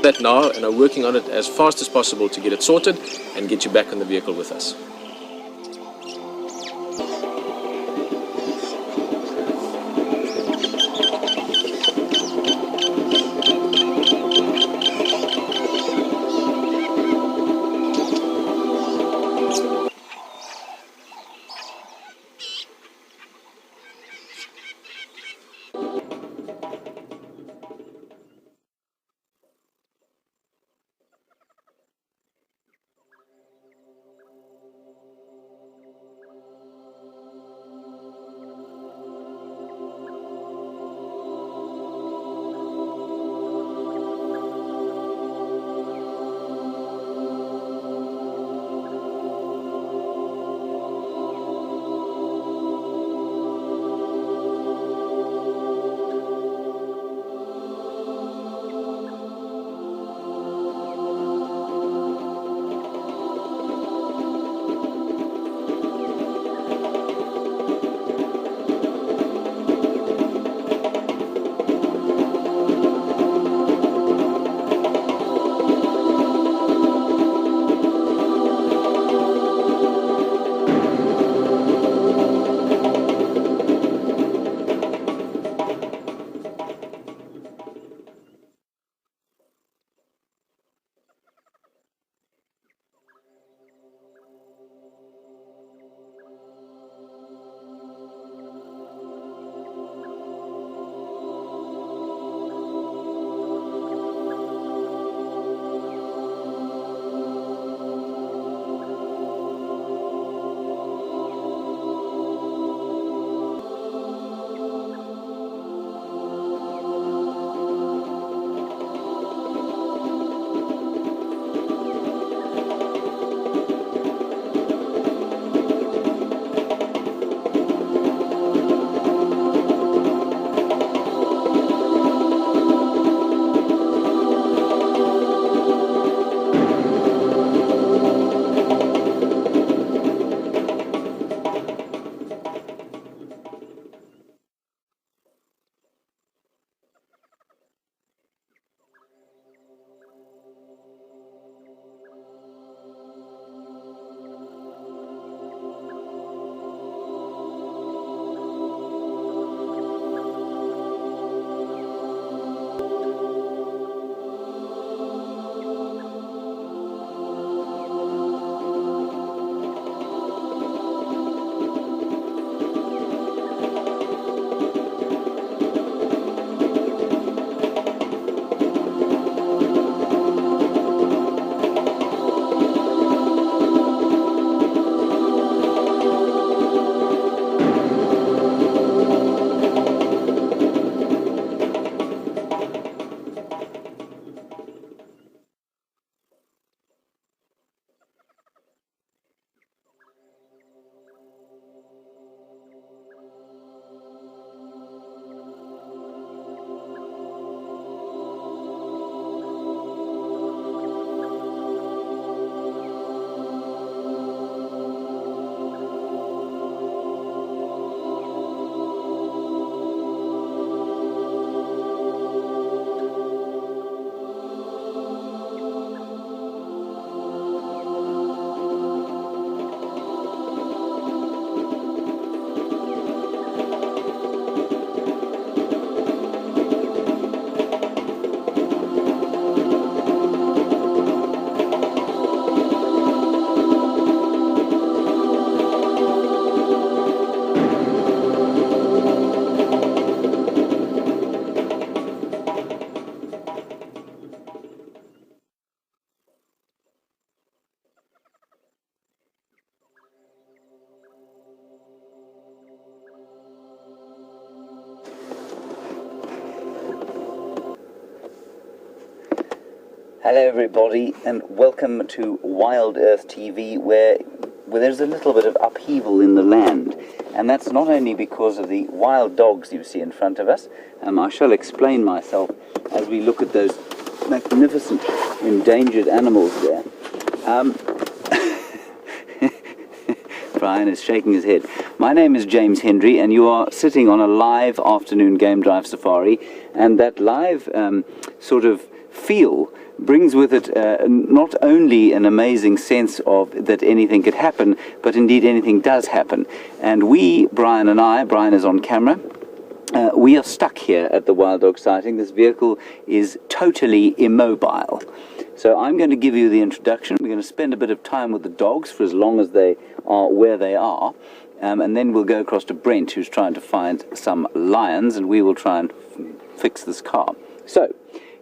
that now and are working on it as fast as possible to get it sorted and get you back on the vehicle with us. Hello everybody and welcome to WildEarth TV where there's a little bit of upheaval in the land, and that's not only because of the wild dogs you see in front of us. I shall explain myself as we look at those magnificent endangered animals there. Brian is shaking his head. My name is James Hendry and you are sitting on a live afternoon game drive safari, and that live sort of feel brings with it not only an amazing sense of that anything could happen, but indeed anything does happen. And we, Brian and I, Brian is on camera, we are stuck here at the wild dog sighting. This vehicle is totally immobile. So I'm going to give you the introduction. We're going to spend a bit of time with the dogs for as long as they are where they are. And then we'll go across to Brent, who's trying to find some lions, and we will try and fix this car. So,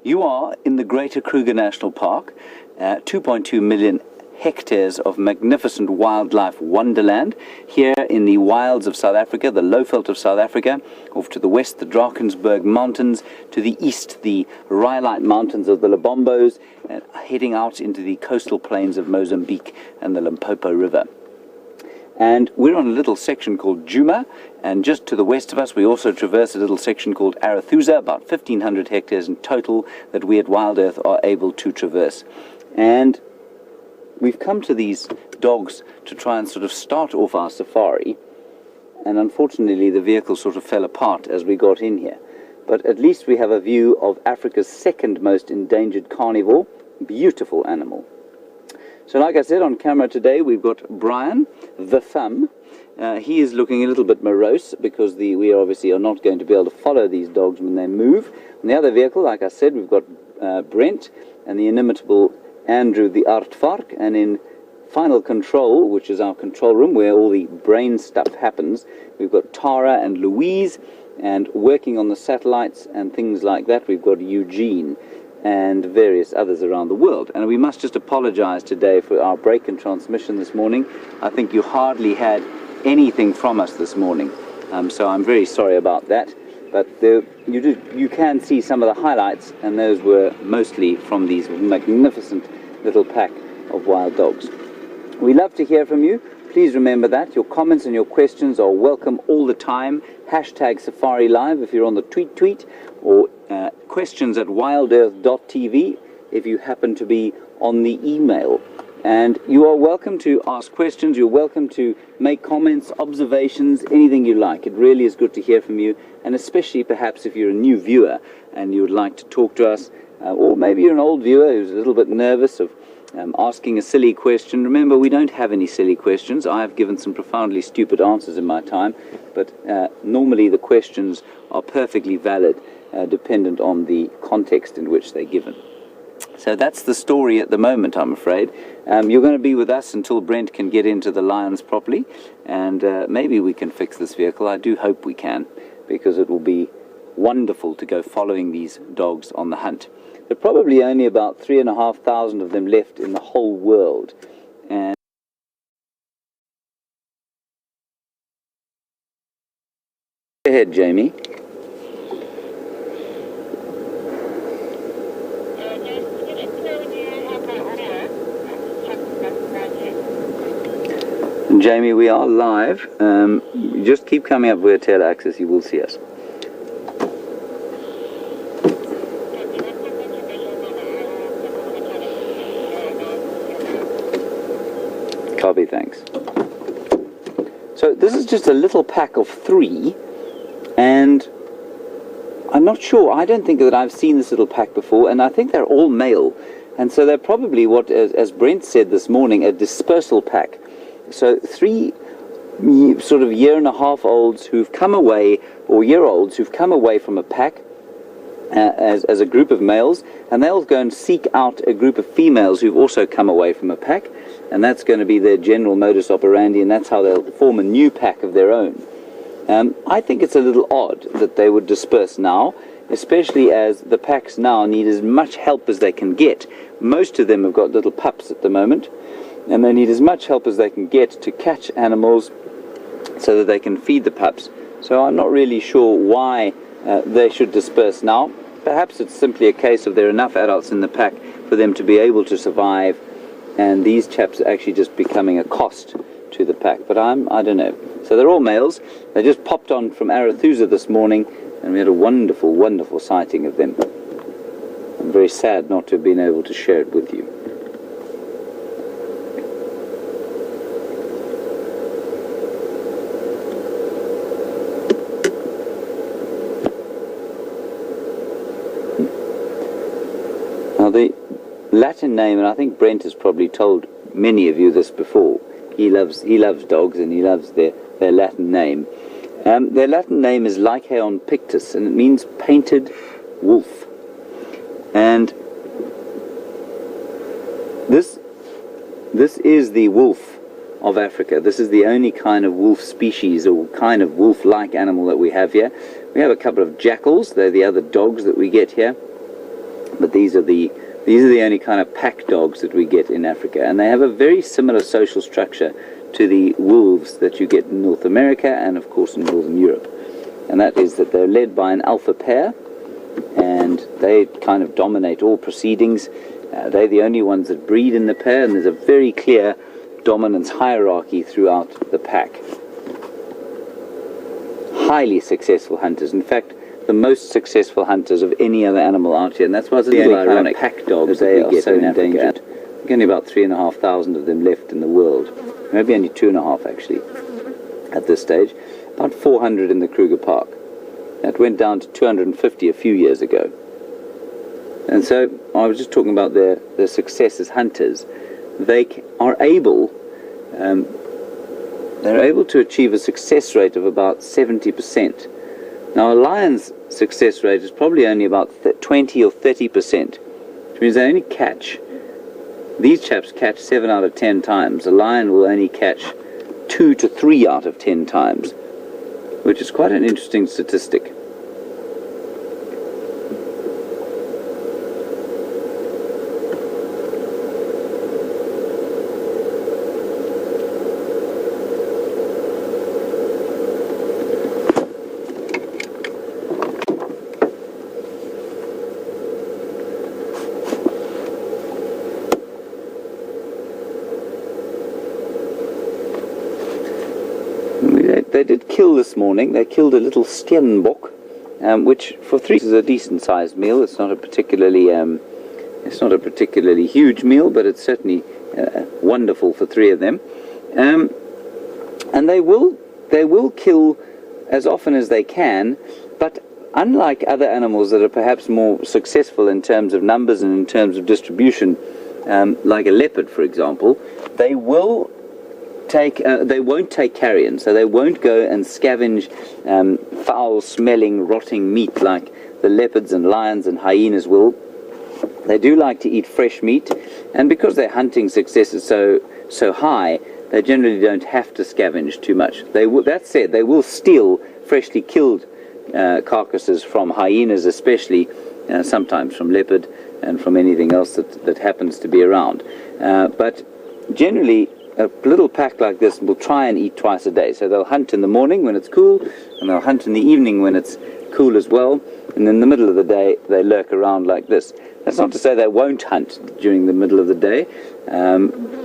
you are in the Greater Kruger National Park, 2.2 million hectares of magnificent wildlife wonderland, here in the wilds of South Africa, the lowveld of South Africa, off to the west, the Drakensberg Mountains, to the east, the Rhyolite Mountains of the Lebombos, and heading out into the coastal plains of Mozambique and the Limpopo River. And we're on a little section called Djuma, and just to the west of us we also traverse a little section called Arathusa, about 1,500 hectares in total that we at WildEarth are able to traverse. And we've come to these dogs to try and sort of start off our safari, and unfortunately the vehicle sort of fell apart as we got in here. But at least we have a view of Africa's second most endangered carnivore, beautiful animal. So like I said, on camera today we've got Brian, the thumb. He is looking a little bit morose because we obviously are not going to be able to follow these dogs when they move. On the other vehicle, like I said, we've got Brent and the inimitable Andrew the Aardvark, and in final control, which is our control room where all the brain stuff happens, we've got Tara and Louise, and working on the satellites and things like that we've got Eugene and various others around the world. And we must just apologize today for our break in transmission this morning. I think you hardly had anything from us this morning, so I'm very sorry about that. But you can see some of the highlights, and those were mostly from these magnificent little pack of wild dogs. We love to hear from you. Please remember that your comments and your questions are welcome all the time. Hashtag Safari Live if you're on the tweet, or questions at wildearth.tv if you happen to be on the email. And you are welcome to ask questions, you're welcome to make comments, observations, anything you like. It really is good to hear from you, and especially perhaps if you're a new viewer and you would like to talk to us, or maybe you're an old viewer who's a little bit nervous of asking a silly question. Remember, we don't have any silly questions. I have given some profoundly stupid answers in my time, but normally the questions are perfectly valid, dependent on the context in which they're given. So that's the story at the moment, I'm afraid. You're going to be with us until Brent can get into the lions properly, and maybe we can fix this vehicle. I do hope we can, because it will be wonderful to go following these dogs on the hunt. There are probably only about 3,500 of them left in the whole world. And go ahead, Jamie. Jamie, we are live. Just keep coming up via tail axis, you will see us. Copy, thanks. So this is just a little pack of 3, and I'm not sure, I don't think that I've seen this little pack before, and I think they're all male, and so they're probably what, as Brent said this morning, a dispersal pack. So 3 sort of year-and-a-half-olds who've come away, or year-olds who've come away from a pack as a group of males, and they'll go and seek out a group of females who've also come away from a pack, and that's going to be their general modus operandi, and that's how they'll form a new pack of their own. I think it's a little odd that they would disperse now, especially as the packs now need as much help as they can get. Most of them have got little pups at the moment, and they need as much help as they can get to catch animals so that they can feed the pups. So I'm not really sure why they should disperse now. Perhaps it's simply a case of there are enough adults in the pack for them to be able to survive, and these chaps are actually just becoming a cost to the pack. But I don't know. So they're all males. They just popped on from Arathusa this morning, and we had a wonderful, wonderful sighting of them. I'm very sad not to have been able to share it with you. Now the Latin name, and I think Brent has probably told many of you this before, he loves dogs and he loves their Latin name. Their Latin name is Lycaon pictus, and it means painted wolf. And this is the wolf of Africa. This is the only kind of wolf species or kind of wolf-like animal that we have here. We have a couple of jackals. They're the other dogs that we get here, but these are the only kind of pack dogs that we get in Africa, and they have a very similar social structure to the wolves that you get in North America and of course in Northern Europe. And that is that they're led by an alpha pair, and they kind of dominate all proceedings. They're the only ones that breed in the pair, and there's a very clear dominance hierarchy throughout the pack. Highly successful hunters. In fact, the most successful hunters of any other animal out here, and that's why it's a little ironic. Pack dogs that we get so endangered. There's only about 3,500 of them left in the world. Maybe only 2.5 actually at this stage. About 400 in the Kruger Park. That went down to 250 a few years ago. And so I was just talking about their success as hunters. They are able to achieve a success rate of about 70%. Now a lion's success rate is probably only about 20 or 30%, which means they only catch, these chaps catch 7 out of 10 times. A lion will only catch 2 to 3 out of 10 times, which is quite an interesting statistic. They did kill this morning. They killed a little steenbok, which for 3 is a decent sized meal. It's not a particularly huge meal, but it's certainly wonderful for 3 of them. And they will kill as often as they can, but unlike other animals that are perhaps more successful in terms of numbers and in terms of distribution, like a leopard, for example, they won't take carrion, so they won't go and scavenge foul-smelling, rotting meat like the leopards and lions and hyenas will. They do like to eat fresh meat, and because their hunting success is so high, they generally don't have to scavenge too much. That said, they will steal freshly killed carcasses from hyenas, especially sometimes from leopard and from anything else that happens to be around. But generally, a little pack like this will try and eat twice a day. So they'll hunt in the morning when it's cool, and they'll hunt in the evening when it's cool as well. And in the middle of the day, they lurk around like this. That's not to say they won't hunt during the middle of the day,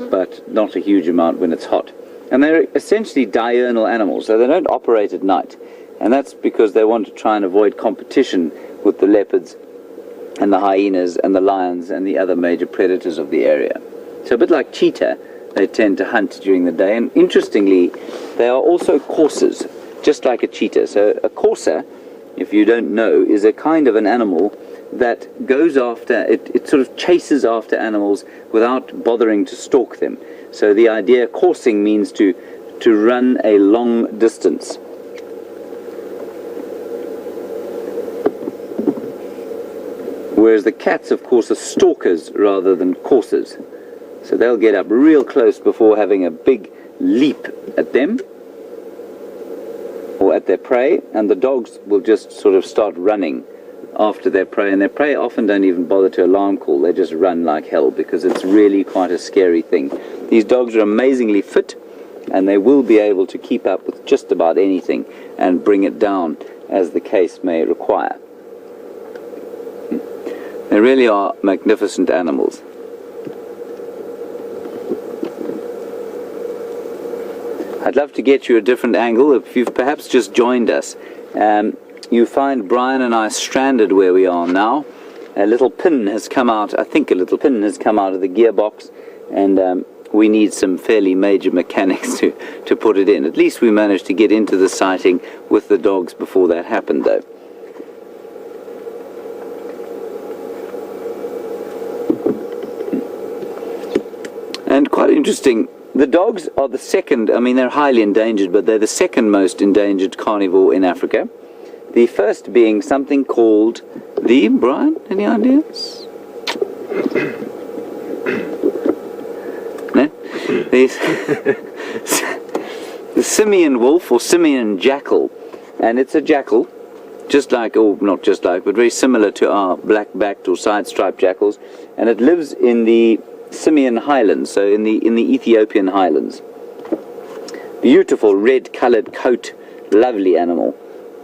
but not a huge amount when it's hot. And they're essentially diurnal animals, so they don't operate at night. And that's because they want to try and avoid competition with the leopards and the hyenas and the lions and the other major predators of the area. So a bit like cheetah, they tend to hunt during the day. And interestingly, they are also coursers, just like a cheetah. So a courser, if you don't know, is a kind of an animal that goes after, it sort of chases after animals without bothering to stalk them. So the idea, coursing means to run a long distance. Whereas the cats, of course, are stalkers rather than coursers. So they'll get up real close before having a big leap at them or at their prey, and the dogs will just sort of start running after their prey, and their prey often don't even bother to alarm call. They just run like hell because it's really quite a scary thing. These dogs are amazingly fit, and they will be able to keep up with just about anything and bring it down as the case may require. They really are magnificent animals. I'd love to get you a different angle. If you've perhaps just joined us, you find Brian and I stranded where we are now. A little pin has come out, I think a little pin has come out of the gearbox, and we need some fairly major mechanics to put it in. At least we managed to get into the sighting with the dogs before that happened, though. interesting. The dogs are the second, I mean, they're highly endangered, but they're the second most endangered carnivore in Africa. The first being something called the, Brian, any ideas? No? The simian wolf or simian jackal, and it's a jackal, just like, or not just like, but very similar to our black-backed or side-striped jackals, and it lives in the Simian Highlands, so in the Ethiopian Highlands. Beautiful red-coloured coat, lovely animal,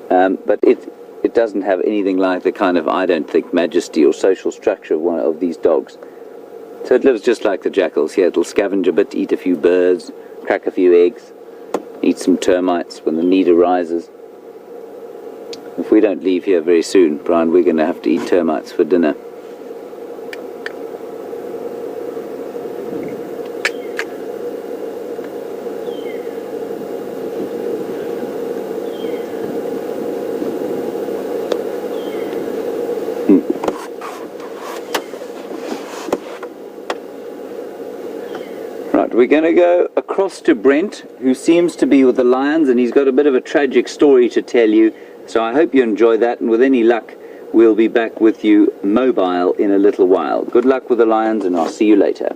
but it doesn't have anything like the kind of, I don't think, majesty or social structure of one of these dogs. So it lives just like the jackals here. It'll scavenge a bit, eat a few birds, crack a few eggs, eat some termites when the need arises. If we don't leave here very soon, Brian, we're going to have to eat termites for dinner. We're going to go across to Brent, who seems to be with the lions, and he's got a bit of a tragic story to tell you. So I hope you enjoy that, and with any luck, we'll be back with you mobile in a little while. Good luck with the lions, and I'll see you later.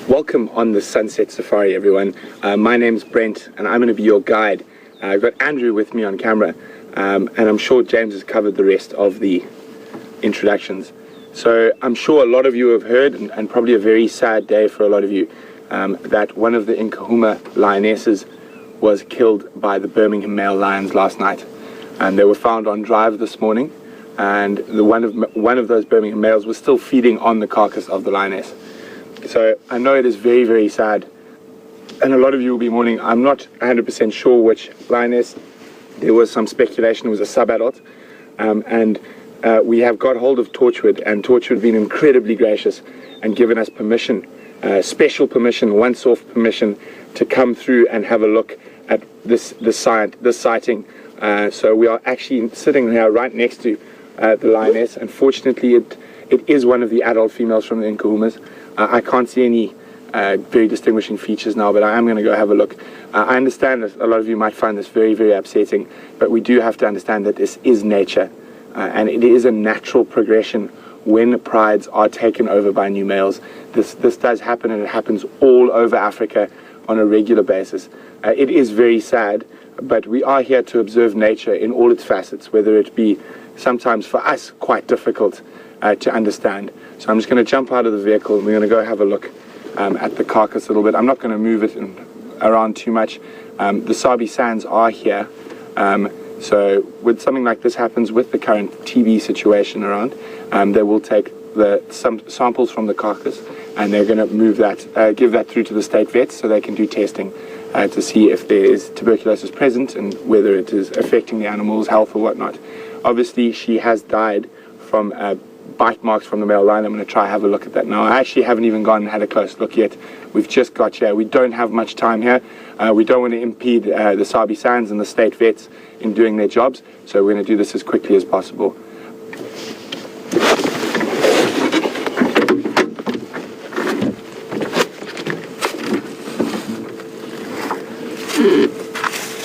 Welcome on the Sunset Safari, everyone. My name's Brent, and I'm going to be your guide. I've got Andrew with me on camera, and I'm sure James has covered the rest of the introductions. So I'm sure a lot of you have heard, and probably a very sad day for a lot of you, that one of the Nkuhuma lionesses was killed by the Birmingham male lions last night. And they were found on drive this morning, and one of those Birmingham males was still feeding on the carcass of the lioness. So I know it is very, very sad, and a lot of you will be mourning. I'm not 100% sure which lioness. There was some speculation it was a sub-adult, and we have got hold of Torchwood, and Torchwood have been incredibly gracious and given us permission, special permission, once-off permission, to come through and have a look at this sighting. So we are actually sitting here right next to the lioness. Unfortunately, it is one of the adult females from the Nkuhumas. I can't see any very distinguishing features now, but I am going to go have a look. I understand that a lot of you might find this very, very upsetting, but we do have to understand that this is nature, and it is a natural progression when prides are taken over by new males. This does happen, and it happens all over Africa on a regular basis. It is very sad, but we are here to observe nature in all its facets, whether it be sometimes for us quite difficult to understand. So I'm just going to jump out of the vehicle, and we're going to go have a look at the carcass a little bit. I'm not going to move it around too much. The Sabi sands are here. So when something like this happens with the current TB situation around, they will take some samples from the carcass, and they're going to move that, give that through to the state vets so they can do testing to see if there is tuberculosis present and whether it is affecting the animal's health or whatnot. Obviously, she has died from bite marks from the male lion. I'm going to try have a look at that now. I actually haven't even gone and had a close look yet. We've just got here. We don't have much time here. We don't want to impede the Sabi sands and the state vets in doing their jobs, so we're going to do this as quickly as possible.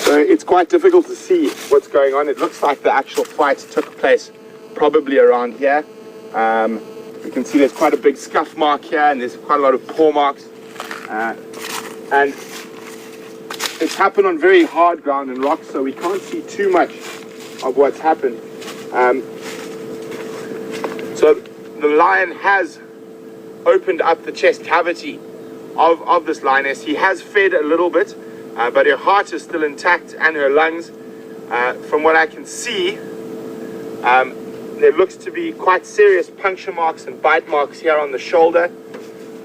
So it's quite difficult to see what's going on. It looks like the actual fight took place probably around here. You can see there's quite a big scuff mark here, and there's quite a lot of paw marks, and it's happened on very hard ground and rocks, so we can't see too much of what's happened. So the lion has opened up the chest cavity of this lioness. He has fed a little bit, but her heart is still intact and her lungs. From what I can see, there looks to be quite serious puncture marks and bite marks here on the shoulder.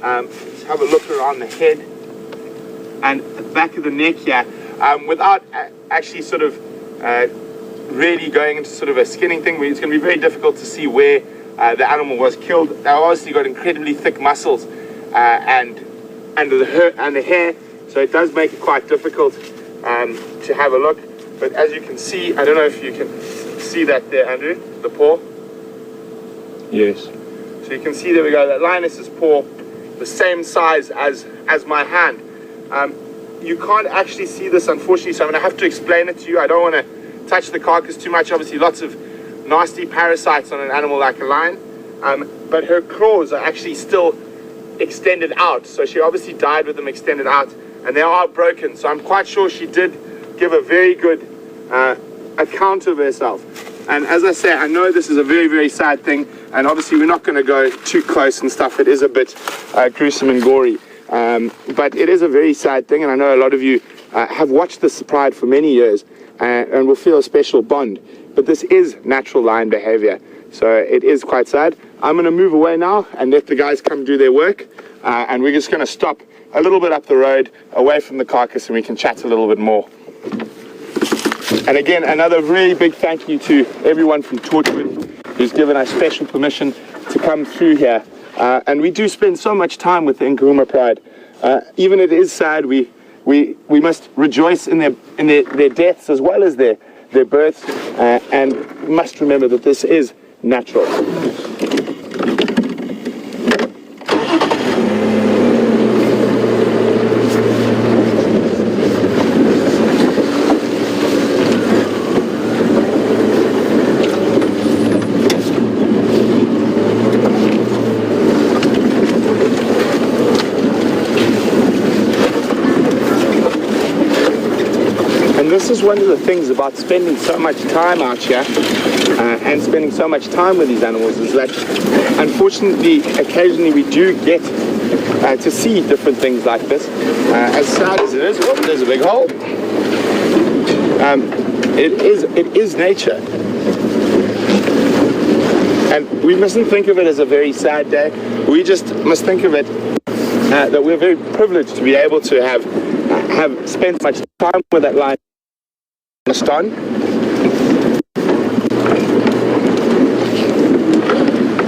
Let's have a look around the head and the back of the neck here. Without actually sort of really going into sort of a skinning thing, it's going to be very difficult to see where the animal was killed. They've obviously got incredibly thick muscles and the hair, so it does make it quite difficult to have a look. But as you can see, I don't know if you can see that there, Andrew, the paw. Yes. So you can see there we go, that lioness's paw, the same size as my hand. You can't actually see this, unfortunately, so I'm going to have to explain it to you. I don't want to touch the carcass too much. Obviously, lots of nasty parasites on an animal like a lion. But her claws are actually still extended out. So she obviously died with them extended out, and they are broken. So I'm quite sure she did give a very good account of herself. And as I say, I know this is a very, very sad thing, and obviously we're not going to go too close and stuff. It is a bit gruesome and gory. But it is a very sad thing, and I know a lot of you have watched this pride for many years and will feel a special bond. But this is natural lion behavior, so it is quite sad. I'm going to move away now and let the guys come do their work, and we're just going to stop a little bit up the road, away from the carcass, and we can chat a little bit more. And again, another really big thank you to everyone from Torchwood who's given us special permission to come through here. And we do spend so much time with the Nkuhuma pride. Even it is sad, we must rejoice in their deaths as well as their births, and must remember that this is natural. This is one of the things about spending so much time out here and spending so much time with these animals, is that unfortunately occasionally we do get to see different things like this. As sad as it is, oh, there's a big hole. It is nature, and we mustn't think of it as a very sad day. We just must think of it that we're very privileged to be able to have spent much time with that lion. Understand?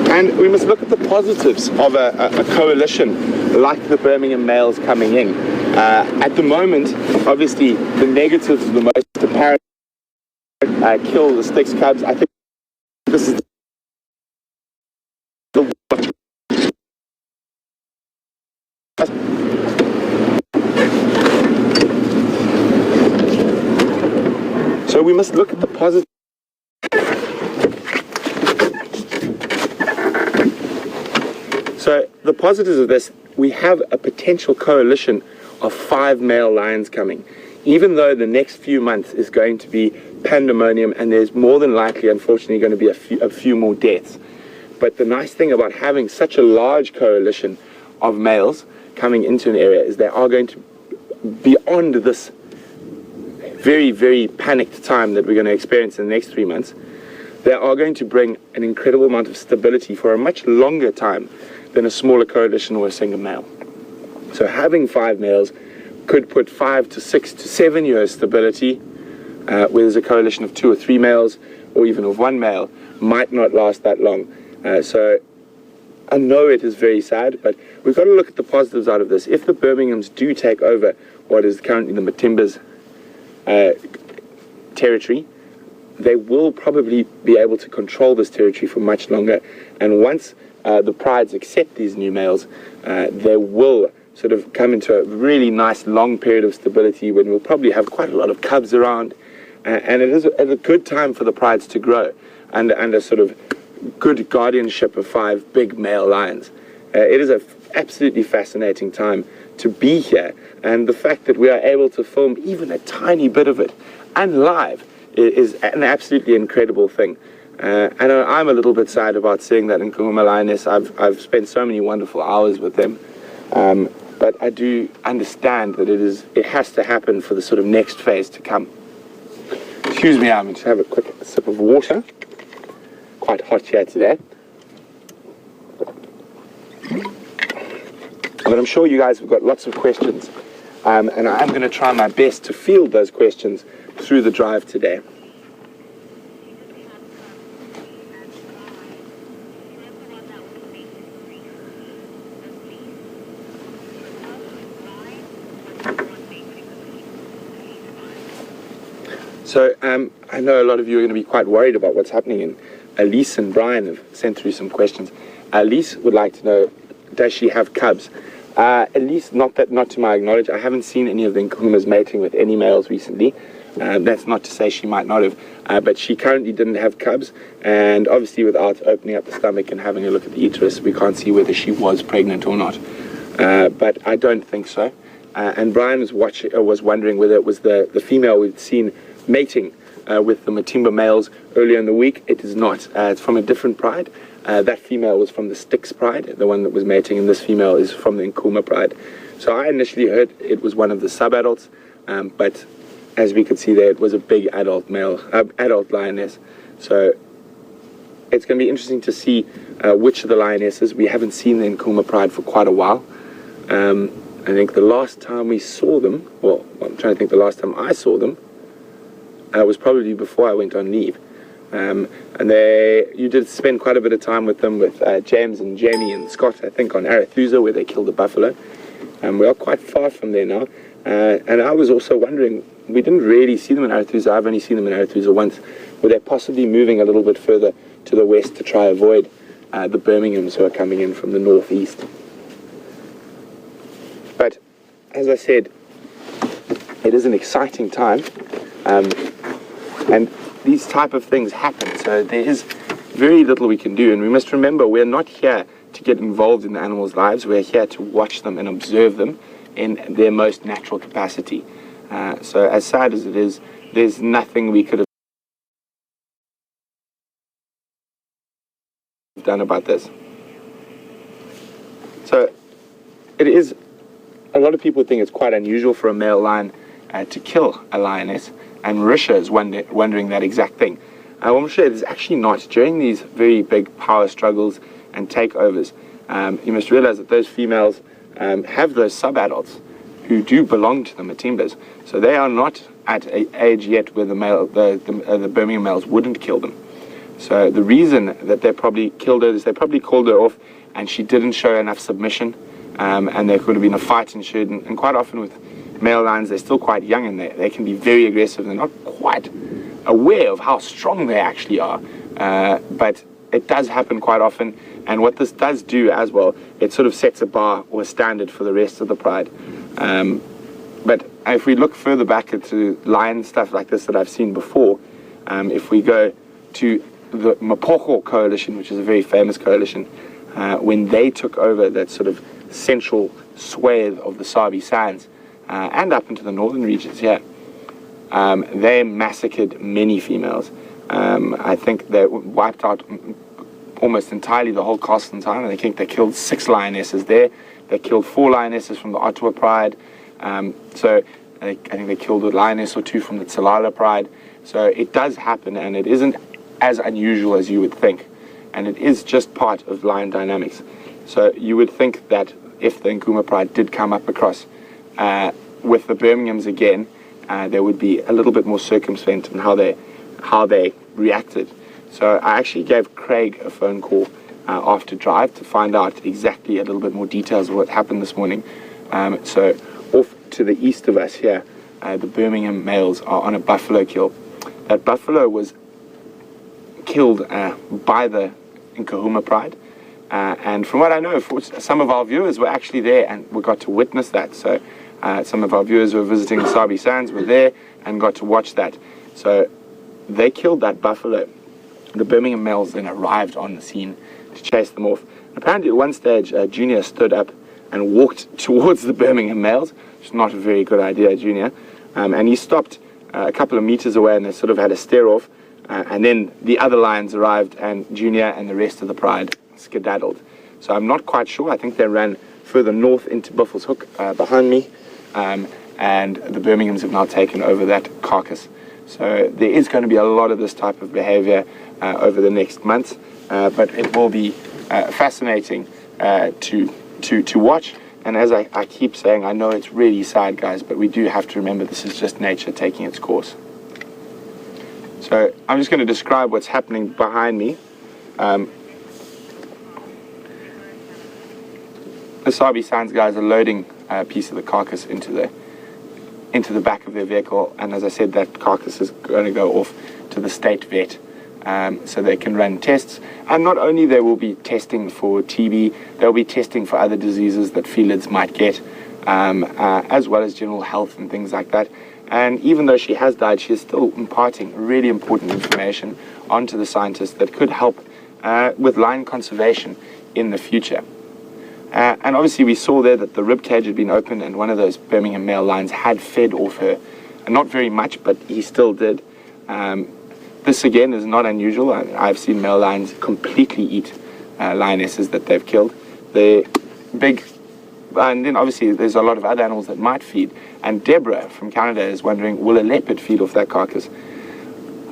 And we must look at the positives of a coalition like the Birmingham males coming in. At the moment, obviously, the negatives are the most apparent. Kill the Styx cubs. I think this is so we must look at the positive. So the positives of this, we have a potential coalition of 5 male lions coming. Even though the next few months is going to be pandemonium, and there's more than likely, unfortunately, going to be a few more deaths. But the nice thing about having such a large coalition of males coming into an area is they are going to, beyond this very, very panicked time that we're going to experience in the next 3 months, they are going to bring an incredible amount of stability for a much longer time than a smaller coalition or a single male. So having 5 males could put 5 to 6 to 7 years stability, where there's a coalition of 2 or 3 males, or even of 1 male, might not last that long. So I know it is very sad, but we've got to look at the positives out of this. If the Birminghams do take over what is currently the Matimba's territory, they will probably be able to control this territory for much longer. And once the prides accept these new males, they will sort of come into a really nice long period of stability when we'll probably have quite a lot of cubs around. And it is a good time for the prides to grow under a sort of good guardianship of 5 big male lions. It is an absolutely fascinating time to be here, and the fact that we are able to film even a tiny bit of it and live is an absolutely incredible thing. And I'm a little bit sad about seeing that Nkuhuma lioness. I've spent so many wonderful hours with them, but I do understand that it has to happen for the sort of next phase to come. Excuse me, I'm going to have a quick sip of water. Quite hot here today. But I'm sure you guys have got lots of questions, and I'm going to try my best to field those questions through the drive today. So I know a lot of you are going to be quite worried about what's happening, and Elise and Brian have sent through some questions. Elise would like to know, does she have cubs? Elise, not to my knowledge. I haven't seen any of the Nkuhumas mating with any males recently. That's not to say she might not have, but she currently didn't have cubs, and obviously without opening up the stomach and having a look at the uterus, we can't see whether she was pregnant or not. But I don't think so. And Brian was wondering whether it was the female we'd seen mating with the Matimba males earlier in the week. It is not. It's from a different pride. That female was from the Styx pride, the one that was mating, and this female is from the Nkuhuma pride. So I initially heard it was one of the sub-adults, but as we could see there, it was a big adult lioness. So it's going to be interesting to see which of the lionesses. We haven't seen the Nkuhuma pride for quite a while. I think the last time we saw them, well, I'm trying to think the last time I saw them, was probably before I went on leave. And you did spend quite a bit of time with them, with James and Jamie and Scott, I think, on Arathusa, where they killed the buffalo. We are quite far from there now. And I was also wondering, we didn't really see them in Arathusa. I've only seen them in Arathusa once. Were they possibly moving a little bit further to the west to try avoid the Birminghams who are coming in from the northeast? But as I said, it is an exciting time. And these type of things happen, so there is very little we can do. And we must remember, we're not here to get involved in the animals' lives. We're here to watch them and observe them in their most natural capacity. So as sad as it is, there's nothing we could have done about this. So it is, a lot of people think it's quite unusual for a male lion to kill a lioness, and Marisha is wondering that exact thing. Well, Marisha, it is actually not. During these very big power struggles and takeovers, you must realize that those females have those sub-adults who do belong to the Matimbas. So they are not at an age yet where the Birmingham males wouldn't kill them. So the reason that they probably killed her is they probably called her off and she didn't show enough submission, and there could have been a fight ensued. And quite often with male lions, they're still quite young and they can be very aggressive. They're not quite aware of how strong they actually are. But it does happen quite often. And what this does do as well, it sort of sets a bar or a standard for the rest of the pride. But if we look further back into lion stuff like this that I've seen before, if we go to the Mapocho coalition, which is a very famous coalition, when they took over that sort of central swathe of the Sabi Sands, and up into the northern regions here, they massacred many females. I think they wiped out almost entirely the whole Constantine, and I think they killed 6 lionesses there. They killed 4 lionesses from the Ottawa pride. So I think they killed a lioness or 2 from the Tsalala pride. So it does happen, and it isn't as unusual as you would think. And it is just part of lion dynamics. So you would think that if the Nkuhuma pride did come up across with the Birminghams again, they would be a little bit more circumspect in how they reacted. So I actually gave Craig a phone call after drive to find out exactly a little bit more details of what happened this morning. So off to the east of us here, the Birmingham males are on a buffalo kill. That buffalo was killed by the Nkuhuma pride. And from what I know, some of our viewers were actually there and we got to witness that. So some of our viewers who were visiting the Sabi Sands were there and got to watch that. So they killed that buffalo. The Birmingham males then arrived on the scene to chase them off. Apparently at one stage, Junior stood up and walked towards the Birmingham males, which is not a very good idea, Junior. And he stopped a couple of meters away and they sort of had a stare off. And then the other lions arrived and Junior and the rest of the pride skedaddled. So I'm not quite sure. I think they ran further north into Buffalo's Hook behind me. And the Birminghams have now taken over that carcass. So there is going to be a lot of this type of behavior over the next months. But it will be fascinating to watch. And as I keep saying, I know it's really sad, guys, but we do have to remember this is just nature taking its course. So I'm just going to describe what's happening behind me. The Sabi Sands guys are loading a piece of the carcass into into the back of their vehicle. And as I said, that carcass is going to go off to the state vet so they can run tests. And not only they will be testing for TB, they'll be testing for other diseases that felids might get, as well as general health and things like that. And even though she has died, she is still imparting really important information onto the scientists that could help with lion conservation in the future. And obviously we saw there that the rib cage had been opened and one of those Birmingham male lions had fed off her. And not very much, but he still did. This again is not unusual. I've seen male lions completely eat lionesses that they've killed. They're big, and then obviously there's a lot of other animals that might feed. And Deborah from Canada is wondering, will a leopard feed off that carcass?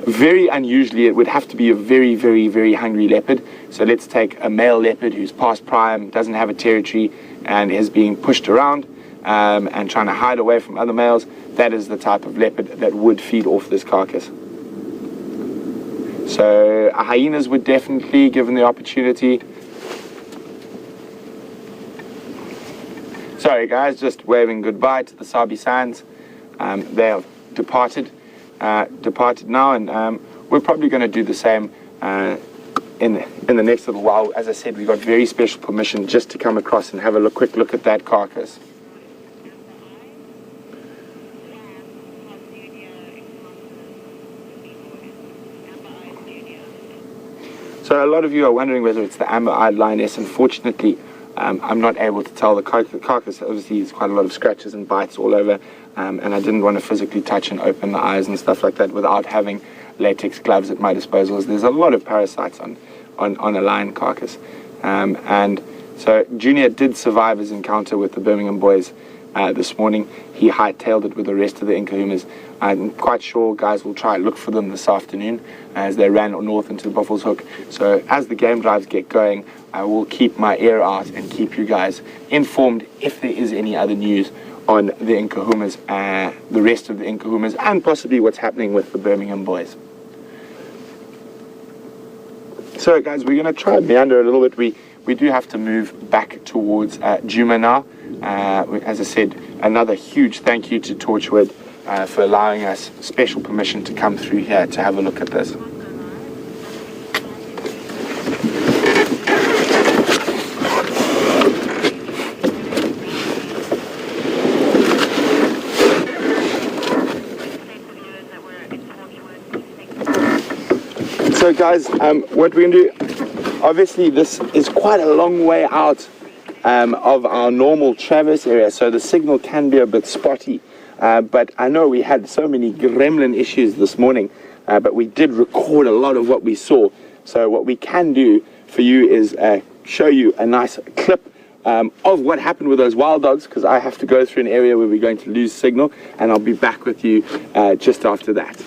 Very unusually, it would have to be a very, very, very hungry leopard. So let's take a male leopard who's past prime, doesn't have a territory, and is being pushed around and trying to hide away from other males. That is the type of leopard that would feed off this carcass. So hyenas would definitely, given the opportunity. Sorry guys, just waving goodbye to the Sabi Sands. They have departed now, and we're probably going to do the same in the next little while. As I said, we got very special permission just to come across and have a quick look at that carcass. So a lot of you are wondering whether it's the amber-eyed lioness. Unfortunately, I'm not able to tell. The carcass, obviously, there's quite a lot of scratches and bites all over, and I didn't want to physically touch and open the eyes and stuff like that without having latex gloves at my disposal. There's a lot of parasites on a lion carcass. And so Junior did survive his encounter with the Birmingham Boys this morning. He hightailed it with the rest of the Nkuhumas. I'm quite sure guys will try and look for them this afternoon as they ran north into the Buffalo's Hook. So as the game drives get going, I will keep my ear out and keep you guys informed if there is any other news on the Nkuhumas, the rest of the Nkuhumas, and possibly what's happening with the Birmingham Boys. So guys, we're going to try and meander a little bit. We do have to move back towards Djuma now. As I said, another huge thank you to Torchwood for allowing us special permission to come through here to have a look at this. So guys, what we're going to do, obviously this is quite a long way out of our normal traverse area, so the signal can be a bit spotty, but I know we had so many gremlin issues this morning, but we did record a lot of what we saw. So what we can do for you is show you a nice clip of what happened with those wild dogs, because I have to go through an area where we're going to lose signal, and I'll be back with you just after that.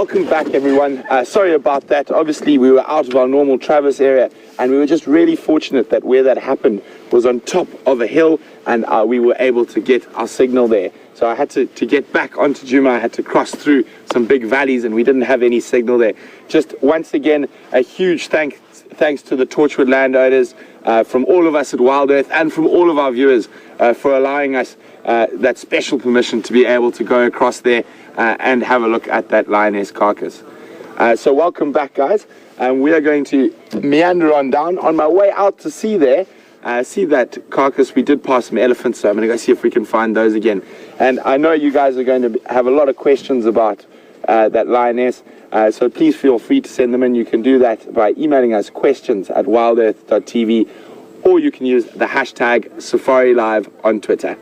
welcome back everyone. Sorry about that. Obviously we were out of our normal Travis area, and we were just really fortunate that where that happened was on top of a hill, and we were able to get our signal there. So I had to get back onto Djuma. I had to cross through some big valleys, and we didn't have any signal there. Just once again, a huge thanks to the Torchwood landowners, from all of us at WildEarth, and from all of our viewers for allowing us that special permission to be able to go across there and have a look at that lioness carcass. So welcome back, guys. We are going to meander on down. On my way out to sea there, see that carcass, we did pass some elephants, so I'm going to go see if we can find those again. And I know you guys are going to have a lot of questions about that lioness, so please feel free to send them in. You can do that by emailing us questions@wildearth.tv, or you can use the hashtag SafariLive on Twitter.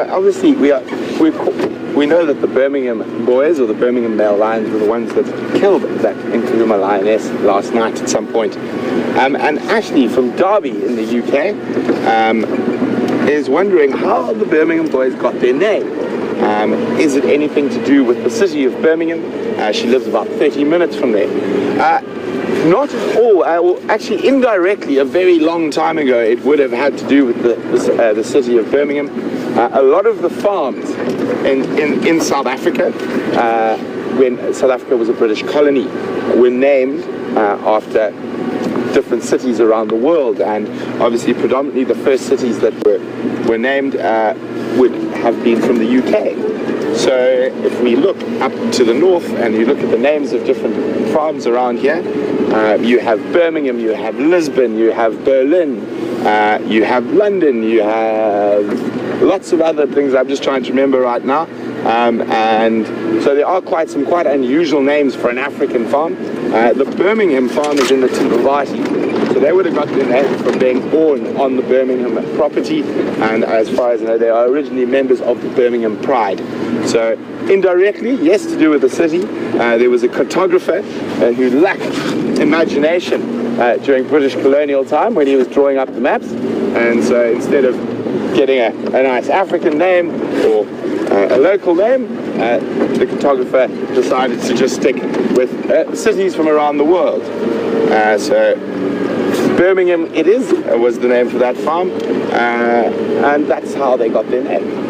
Obviously, we know that the Birmingham Boys, or the Birmingham male lions, were the ones that killed that Nkuhuma lioness last night at some point. And Ashley from Derby in the UK is wondering how the Birmingham Boys got their name. Is it anything to do with the city of Birmingham? She lives about 30 minutes from there. Not at all. Well, actually, indirectly, a very long time ago, it would have had to do with the city of Birmingham. A lot of the farms in South Africa, when South Africa was a British colony, were named after different cities around the world, and obviously predominantly the first cities that were named would have been from the UK. So if we look up to the north and you look at the names of different farms around here, you have Birmingham, you have Lisbon, you have Berlin, you have London, you have lots of other things I'm just trying to remember right now. And so there are quite unusual names for an African farm. The Birmingham farm is in the Timbavati, so they would have got their name from being born on the Birmingham property, and as far as I know, they are originally members of the Birmingham Pride. So indirectly, yes, to do with the city. There was a cartographer who lacked imagination during British colonial time when he was drawing up the maps, and so instead of getting a nice African name or a local name, the cartographer decided to just stick with cities from around the world. So Birmingham was the name for that farm, and that's how they got their name.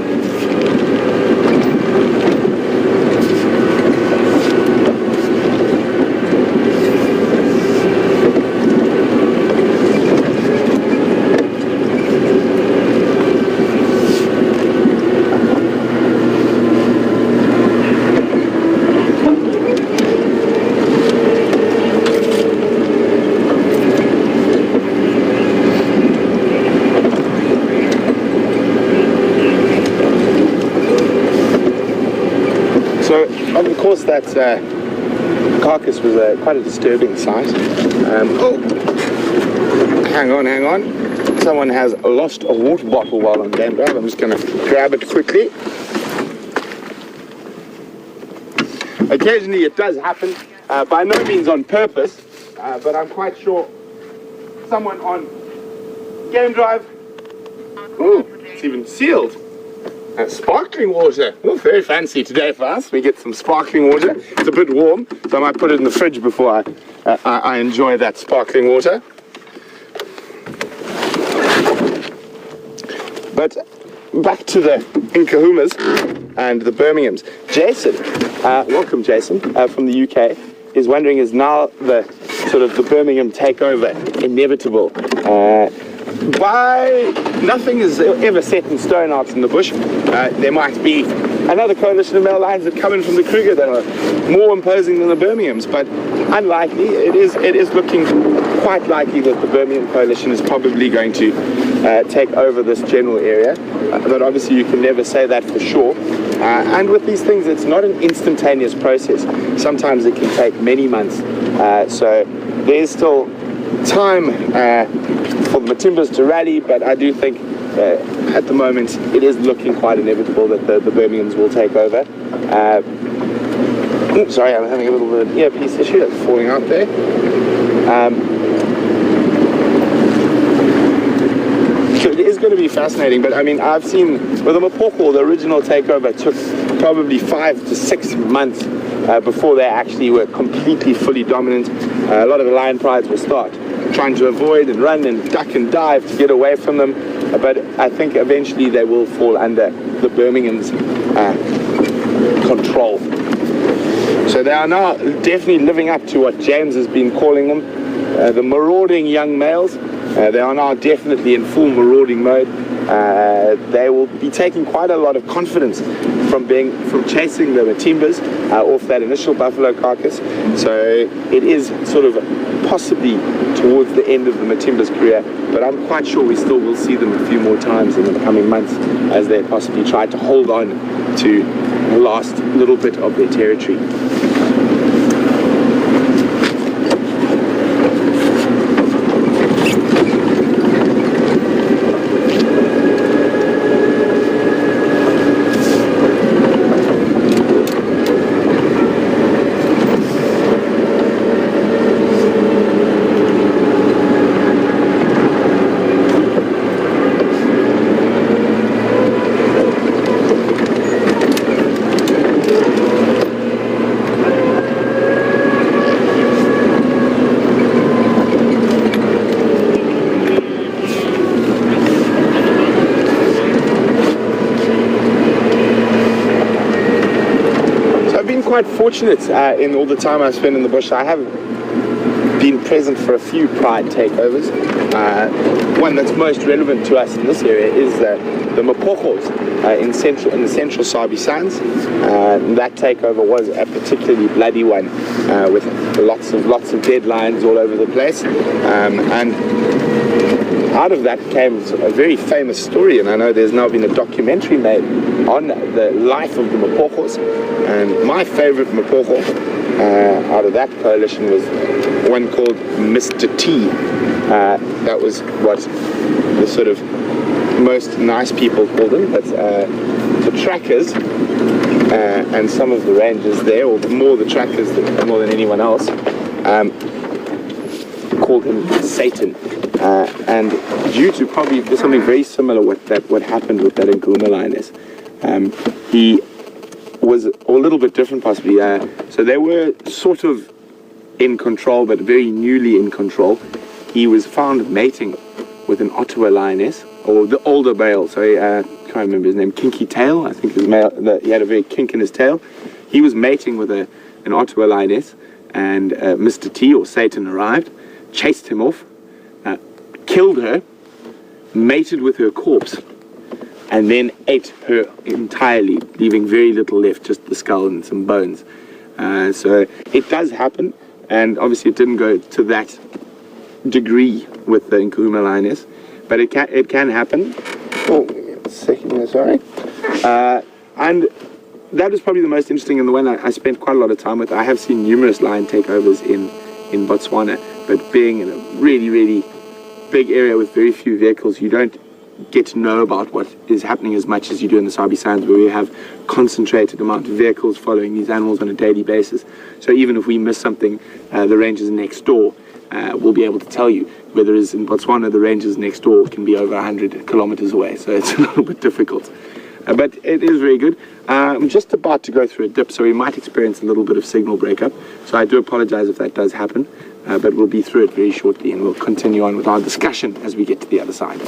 Of course, that carcass was quite a disturbing sight. Oh, hang on. Someone has lost a water bottle while on game drive. I'm just going to grab it quickly. Occasionally it does happen, by no means on purpose, but I'm quite sure someone on game drive, oh, it's even sealed. Sparkling water. Oh, very fancy today for us. We get some sparkling water. It's a bit warm, so I might put it in the fridge before I enjoy that sparkling water. But back to the Nkuhumas and the Birminghams. Jason, welcome Jason, from the UK, is wondering, is now the sort of the Birmingham takeover inevitable? Nothing is ever set in stone out in the bush. There might be another coalition of male lions that come in from the Kruger that are more imposing than the Birminghams, but unlikely. It is looking quite likely that the Birmingham coalition is probably going to take over this general area, but obviously you can never say that for sure. And with these things, it's not an instantaneous process. Sometimes it can take many months. So there's still time for the Matimbas to rally, but I do think at the moment it is looking quite inevitable that the Birminghams will take over. Oops, sorry, I'm having a little bit of earpiece issue that's falling out there. So it is going to be fascinating, but I mean, I've seen with the Mapoko, the original takeover took probably 5 to 6 months before they actually were completely fully dominant. A lot of the lion prides will start trying to avoid and run and duck and dive to get away from them, but I think eventually they will fall under the Birmingham's control. So they are now definitely living up to what James has been calling them, the marauding young males. They are now definitely in full marauding mode. They will be taking quite a lot of confidence from chasing the Matimbas off that initial buffalo carcass. So it is sort of possibly towards the end of the Matimbas' career, but I'm quite sure we still will see them a few more times in the coming months as they possibly try to hold on to the last little bit of their territory. Quite fortunate in all the time I've spent in the bush. I have been present for a few pride takeovers. One that's most relevant to us in this area is the Mapokos in the central Sabi Sands. That takeover was a particularly bloody one with lots of dead lions all over the place, and out of that came a very famous story, and I know there's now been a documentary made on the life of the Mapokos. And my favorite Mapoko out of that coalition was one called Mr. T. That was what the sort of most nice people called him, but the trackers and some of the rangers there, or more the trackers more than anyone else, called him Satan. And due to probably something very similar what happened with that Nkuhuma lioness, he was a little bit different possibly. So they were sort of in control, but very newly in control. He was found mating with an Ottawa lioness, or the older male, sorry, I can't remember his name, Kinky Tail, I think his male, he had a very kink in his tail. He was mating with an Ottawa lioness, and Mr. T, or Satan, arrived, chased him off, killed her, mated with her corpse, and then ate her entirely, leaving very little left, just the skull and some bones. So it does happen, and obviously it didn't go to that degree with the Nkuhuma lioness, but it can happen. Oh, a second here, sorry. And that is probably the most interesting, and the one I spent quite a lot of time with. I have seen numerous lion takeovers in Botswana, but being in a really, really big area with very few vehicles, you don't get to know about what is happening as much as you do in the Sabi Sands, where we have concentrated amount of vehicles following these animals on a daily basis. So even if we miss something, the rangers next door will be able to tell you. Whether it's in Botswana, the rangers next door can be over 100 kilometers away, so it's a little bit difficult. But it is very good. I'm just about to go through a dip, so we might experience a little bit of signal breakup. So I do apologize if that does happen, but we'll be through it very shortly, and we'll continue on with our discussion as we get to the other side.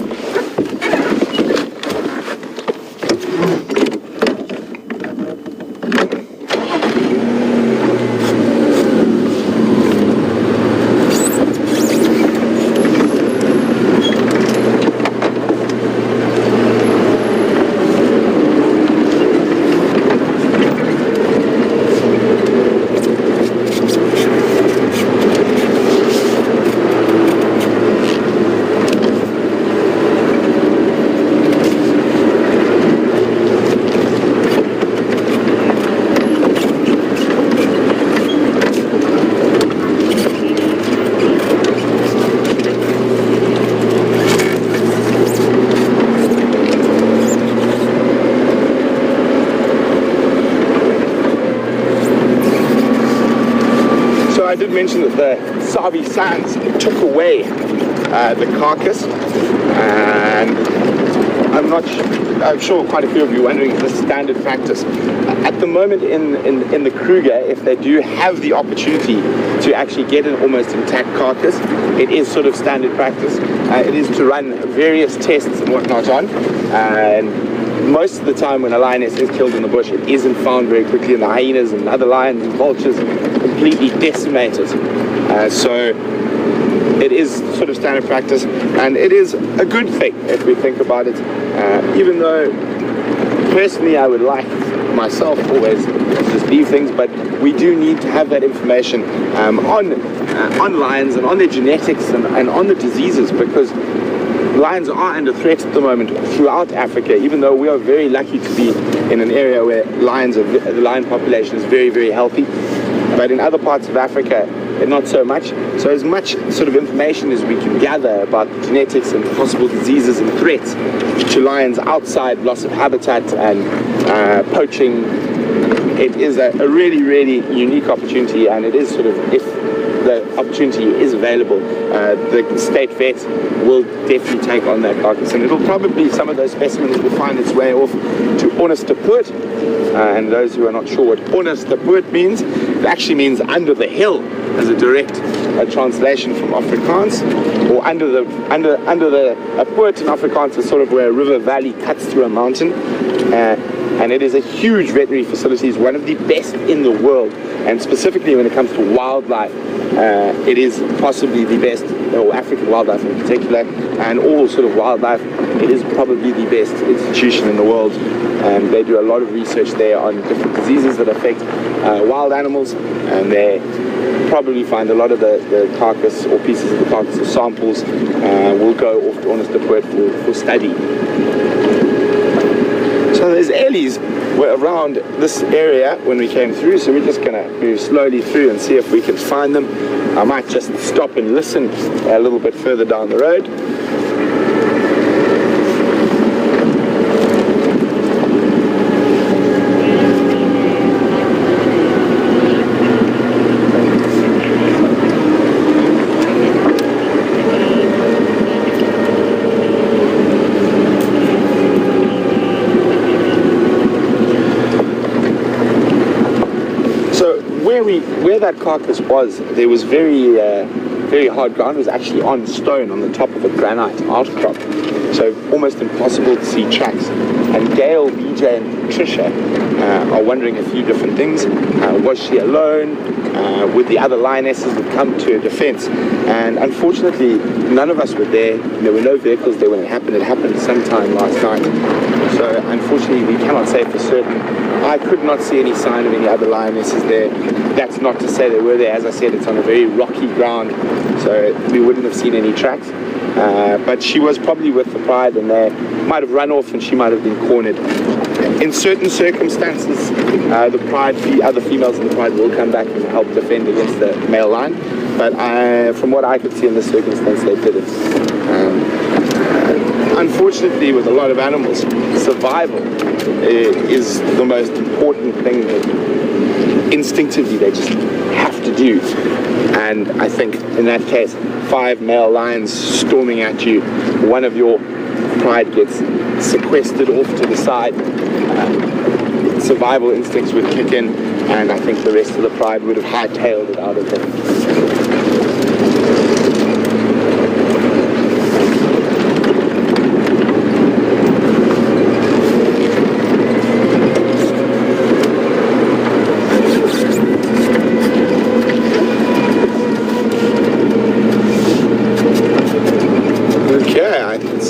did mention that the Sabi Sands took away the carcass, and I'm sure quite a few of you are wondering if this is standard practice. At the moment in the Kruger, if they do have the opportunity to actually get an almost intact carcass, it is sort of standard practice. It is to run various tests and whatnot on, and most of the time when a lioness is killed in the bush, it isn't found very quickly, and the hyenas and other lions and vultures completely decimated. So it is sort of standard practice, and it is a good thing if we think about it, even though personally I would like myself always to just leave things, but we do need to have that information on lions and on their genetics and on the diseases, because lions are under threat at the moment throughout Africa, even though we are very lucky to be in an area where the lion population is very, very healthy. But in other parts of Africa, not so much. So as much sort of information as we can gather about genetics and possible diseases and threats to lions outside loss of habitat and poaching, it is a really, really unique opportunity, and it is sort of, if the opportunity is available, the state vet will definitely take on that carcass, and it'll probably, some of those specimens will find its way off to Onestaput. And those who are not sure what Onestaput means, it actually means under the hill, as a direct translation from Afrikaans, or under the Put in Afrikaans is sort of where a river valley cuts through a mountain. And it is a huge veterinary facility, it's one of the best in the world, and specifically when it comes to wildlife, it is possibly the best, or African wildlife in particular, and all sort of wildlife, it is probably the best institution in the world. And they do a lot of research there on different diseases that affect wild animals, and they probably find a lot of the carcass or pieces of the carcass or samples will go off to Onestaput for study. So those ellies were around this area when we came through, so we're just going to move slowly through and see if we can find them. I might just stop and listen a little bit further down the road. Where that carcass was, there was very hard ground. It was actually on stone on the top of a granite outcrop, so almost impossible to see tracks. And Gail, BJ and Patricia are wondering a few different things. Was she alone? Would the other lionesses have come to her defense? And unfortunately, none of us were there. There were no vehicles there when it happened. It happened sometime last night. So unfortunately, we cannot say for certain. I could not see any sign of any other lionesses there. That's not to say they were there. As I said, it's on a very rocky ground, so we wouldn't have seen any tracks. But she was probably with the pride, and they might have run off and she might have been cornered. In certain circumstances, the pride, other females in the pride will come back and help defend against the male lion. But from what I could see in this circumstance, they didn't. Unfortunately, with a lot of animals, survival is the most important thing that instinctively they just have to do. And I think in that case, 5 male lions storming at you, one of your pride gets sequestered off to the side, survival instincts would kick in, and I think the rest of the pride would have hightailed it out of them.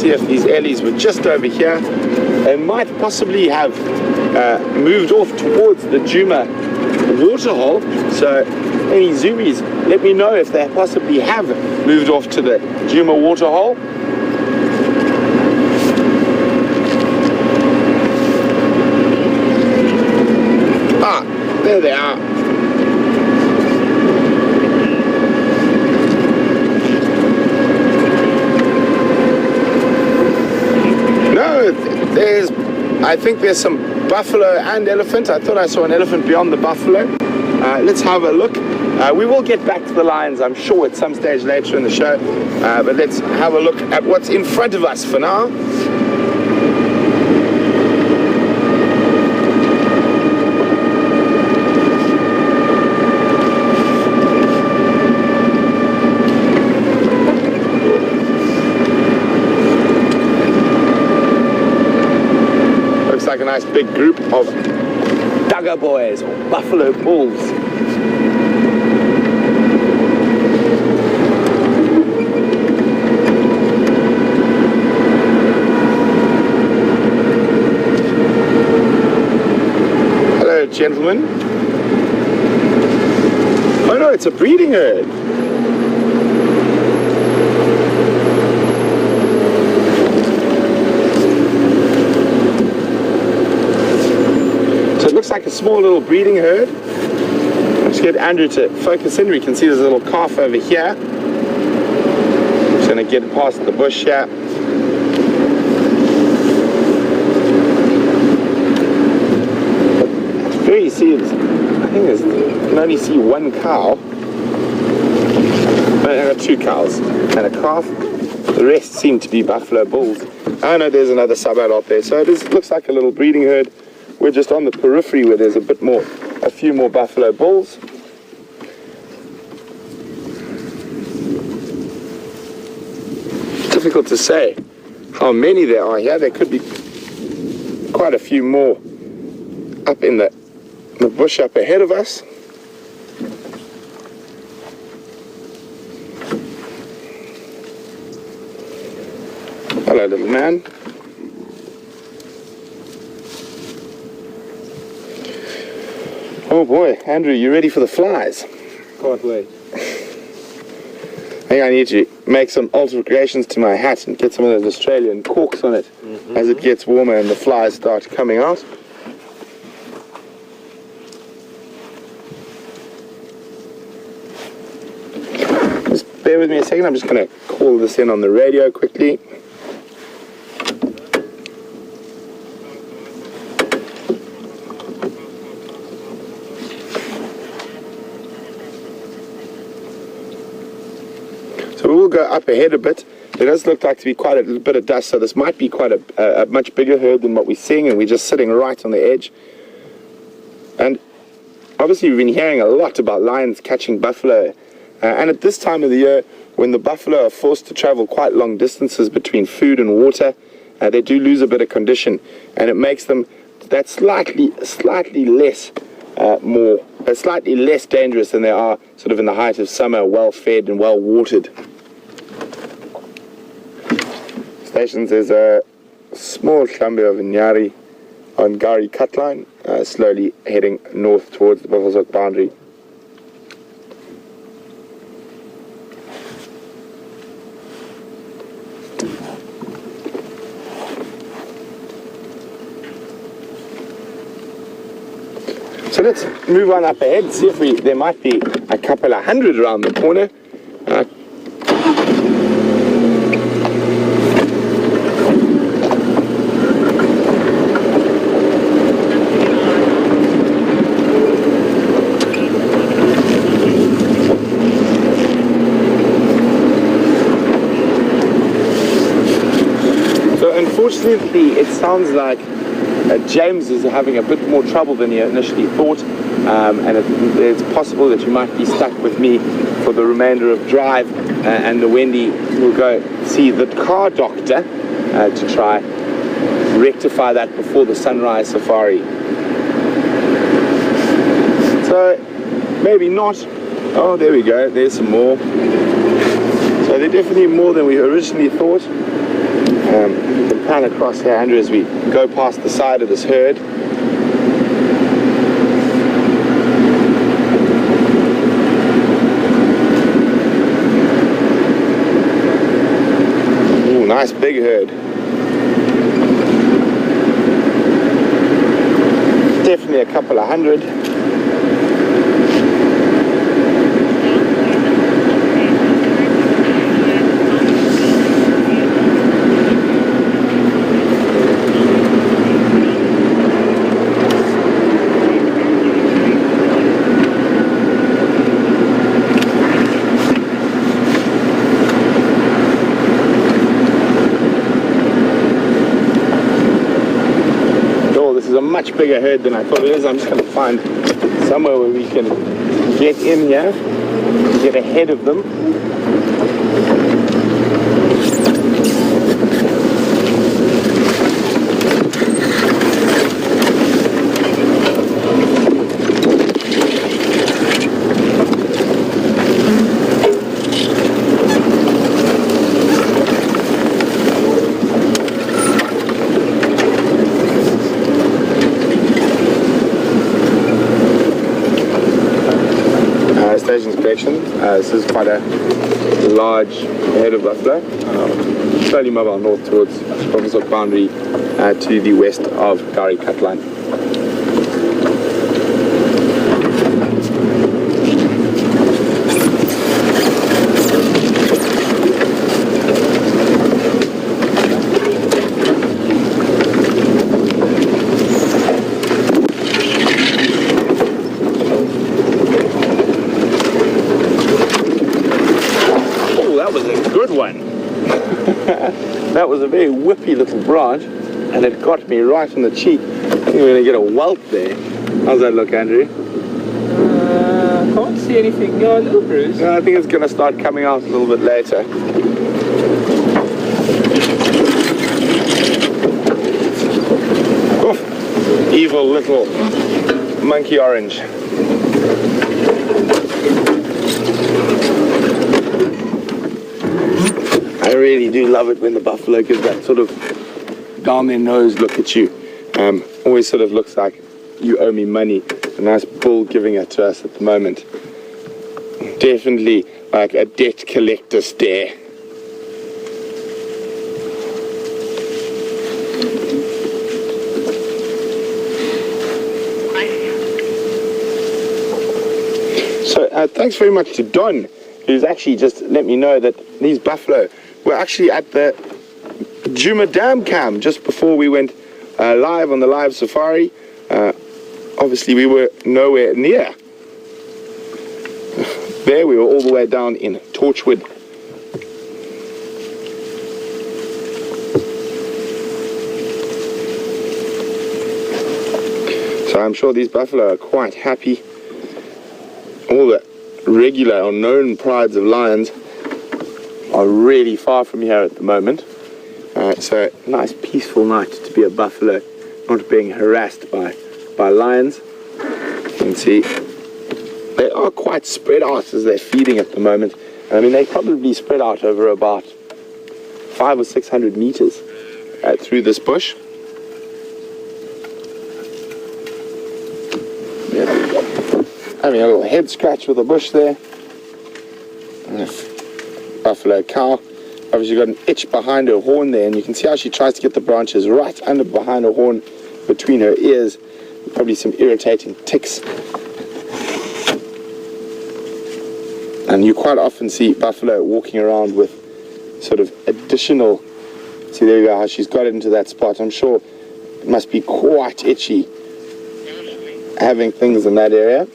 If these ellies were just over here, they might possibly have moved off towards the Djuma waterhole. So any zoomies, let me know if they possibly have moved off to the Djuma waterhole. Ah, there they are. I think there's some buffalo and elephant. I thought I saw an elephant beyond the buffalo. Let's have a look. We will get back to the lions, I'm sure, at some stage later in the show, but let's have a look at what's in front of us for now. Like a nice big group of Dugger boys or buffalo bulls. Hello, gentlemen. Oh no, it's a breeding herd. Looks like a small little breeding herd. I'll just get Andrew to focus in. We can see there's a little calf over here. Just going to get past the bush here. There you see, I think you can only see one cow. I got two cows and a calf. The rest seem to be buffalo bulls. I know there's another suburb out there. So it looks like a little breeding herd. We're just on the periphery where there's a few more buffalo bulls. Difficult to say how many there are here. There could be quite a few more up in the bush up ahead of us. Hello, little man. Oh boy, Andrew, you ready for the flies? Can't wait. I think I need to make some alterations to my hat and get some of those Australian corks on it as it gets warmer and the flies start coming out. Just bear with me a second, I'm just going to call this in on the radio quickly. So we'll go up ahead a bit. There does look like to be quite a little bit of dust, so this might be quite a much bigger herd than what we're seeing, and we're just sitting right on the edge. And obviously we've been hearing a lot about lions catching buffalo, and at this time of the year, when the buffalo are forced to travel quite long distances between food and water, they do lose a bit of condition, and it makes them that slightly less slightly less dangerous than they are sort of in the height of summer, well fed and well watered. Stations is a small Klambi of Nyari on Gari cut line, slowly heading north towards the Buffelshoek boundary. So let's move on up ahead and see if there might be a couple of hundred around the corner. So unfortunately, it sounds like James is having a bit more trouble than he initially thought, and it's possible that you might be stuck with me for the remainder of drive, and the Wendy will go see the car doctor to try rectify that before the sunrise safari. So maybe not. Oh, there we go, there's some more. So they're definitely more than we originally thought. You can pan across here, Andrew, as we go past the side of this herd. Ooh, nice big herd. Definitely a couple of hundred. much bigger herd than I thought it is. I'm just going to find somewhere where we can get in here, get ahead of them. This is quite a large herd of buffalo, slowly mobile north towards Professor boundary to the west of Gari Cut Line. That was a very whippy little branch, and it got me right in the cheek. I think we're going to get a welt there. How's that look, Andrew? I can't see anything. No, a little bruise. I think it's going to start coming out a little bit later. Oof. Evil little monkey orange. I really do love it when the buffalo gives that sort of down their nose look at you. Always sort of looks like you owe me money. A nice bull giving it to us at the moment. Definitely like a debt collector stare. So thanks very much to Don, who's actually just let me know that these buffalo were actually at the Djuma Cam just before we went live on the live safari. Obviously we were nowhere near. There we were all the way down in Torchwood. So I'm sure these buffalo are quite happy. All the regular or known prides of lions are really far from here at the moment. So nice peaceful night to be a buffalo, not being harassed by lions. You can see they are quite spread out as they're feeding at the moment. I mean, they probably spread out over about 500 or 600 meters through this bush. Yeah. Having a little head scratch with a bush there. Buffalo cow. Obviously got an itch behind her horn there, and you can see how she tries to get the branches right under behind her horn between her ears. Probably some irritating ticks. And you quite often see buffalo walking around with sort of additional, see there you go, how she's got it into that spot. I'm sure it must be quite itchy having things in that area.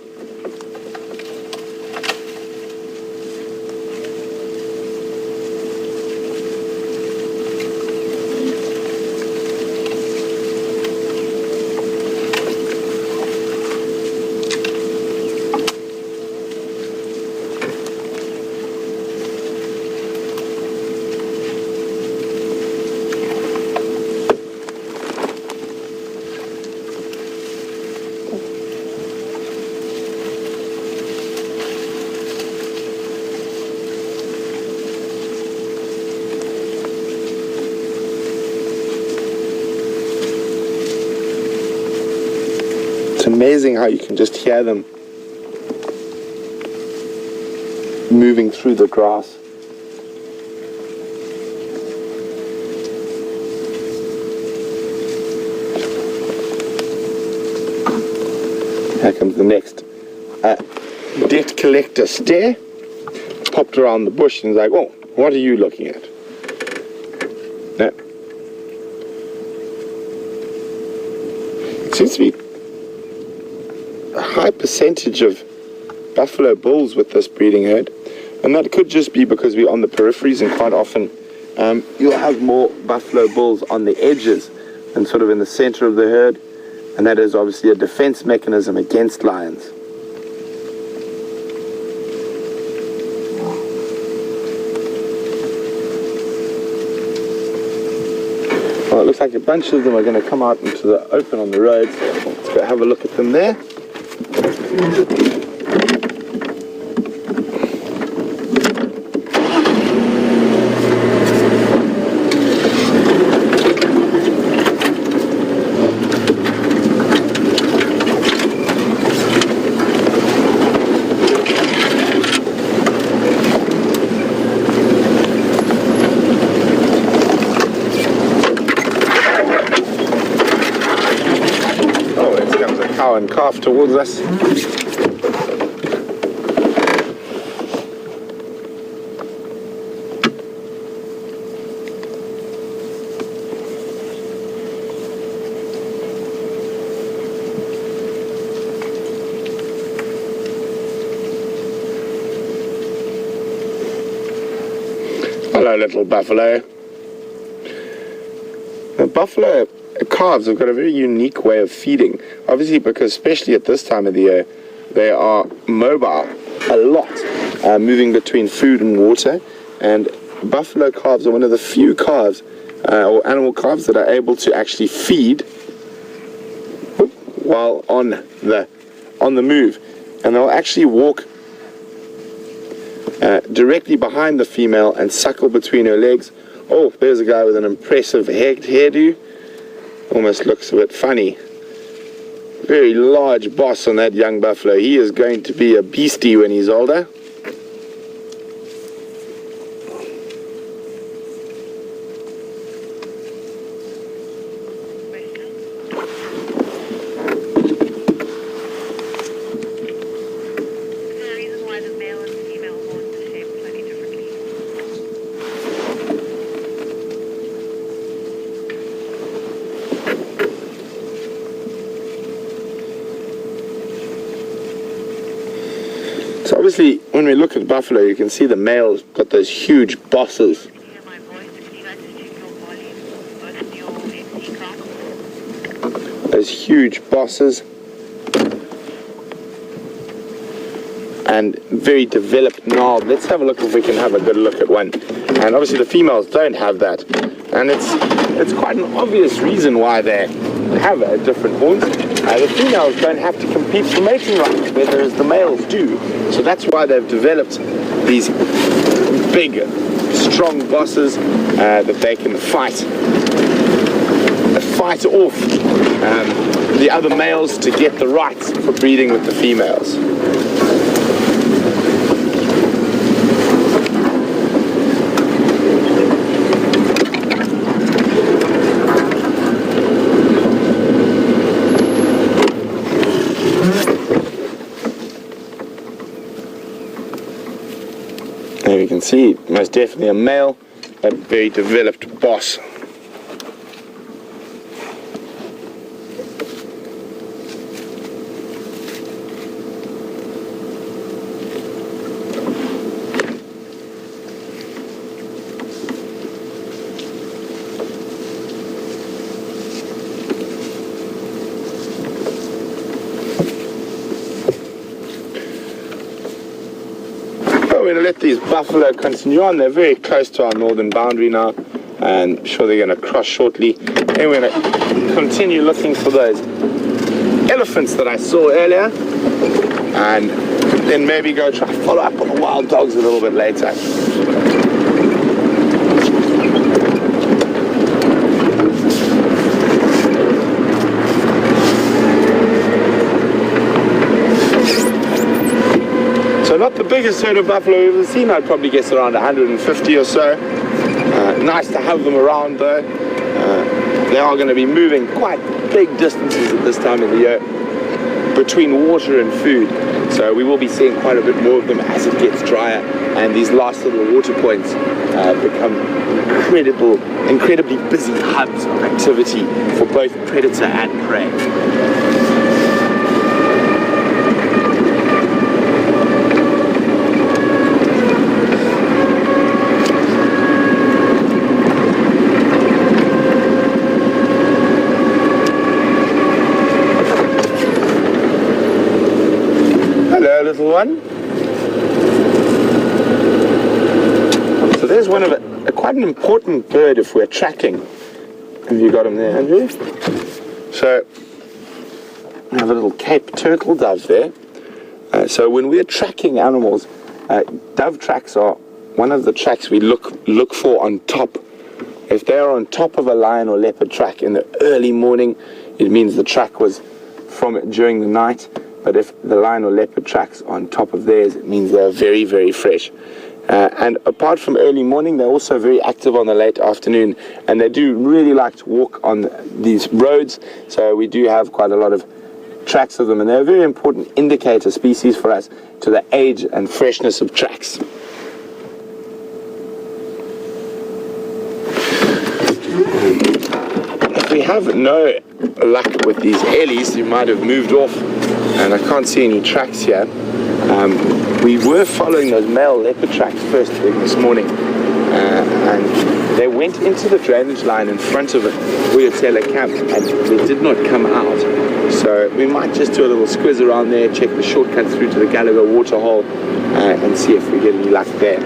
It's amazing how you can just hear them moving through the grass. Here comes the next debt collector stare. Popped around the bush and he's like, "Oh, what are you looking at?" No. It seems to be a high percentage of buffalo bulls with this breeding herd, and that could just be because we're on the peripheries, and quite often you'll have more buffalo bulls on the edges than sort of in the center of the herd. and that is obviously a defense mechanism against lions. Well, it looks like a bunch of them are going to come out into the open on the road. Let's go have a look at them there. And calf towards us. Hello, little buffalo. The buffalo calves have got a very unique way of feeding, obviously, because especially at this time of the year they are mobile a lot, moving between food and water, and buffalo calves are one of the few calves or animal calves that are able to actually feed while on the move, and they'll actually walk directly behind the female and suckle between her legs. Oh, there's a guy with an impressive hairdo. Almost looks a bit funny. Very large boss on that young buffalo. He is going to be a beastie when he's older. So obviously, when we look at buffalo, you can see the male's got those huge bosses. Those huge bosses. And very developed knob. Let's have a look if we can have a good look at one. And obviously the females don't have that. And it's quite an obvious reason why they have a different horns. The females don't have to compete for mating rights, whereas the males do. So that's why they've developed these big, strong bosses that they can fight off the other males to get the rights for breeding with the females. There you can see, most definitely a male, a very developed boss. We're going to let these buffalo continue on. They're very close to our northern boundary now, and I'm sure they're going to cross shortly. And we're going to continue looking for those elephants that I saw earlier, and then maybe go try to follow up on the wild dogs a little bit later. So not the biggest herd of buffalo we've ever seen. I'd probably guess around 150 or so. Nice to have them around though. They are going to be moving quite big distances at this time of the year between water and food. So we will be seeing quite a bit more of them as it gets drier, and these last little water points become incredibly busy hubs of activity for both predator and prey. one of quite an important bird if we're tracking. Have you got him there, Andrew? So, we have a little Cape turtle dove there. So when we're tracking animals, dove tracks are one of the tracks we look for on top. If they are on top of a lion or leopard track in the early morning, it means the track was from it during the night. But if the lion or leopard tracks are on top of theirs, it means they're very, very fresh. And apart from early morning, they're also very active on the late afternoon, and they do really like to walk on these roads. So we do have quite a lot of tracks of them, and they're a very important indicator species for us to the age and freshness of tracks. If we have no luck with these ellies, you might have moved off, and I can't see any tracks here. We were following those male leopard tracks first thing this morning, and they went into the drainage line in front of WildEarth Camp, and they did not come out. So we might just do a little squiz around there, check the shortcut through to the Gallagher waterhole, and see if we get any luck there.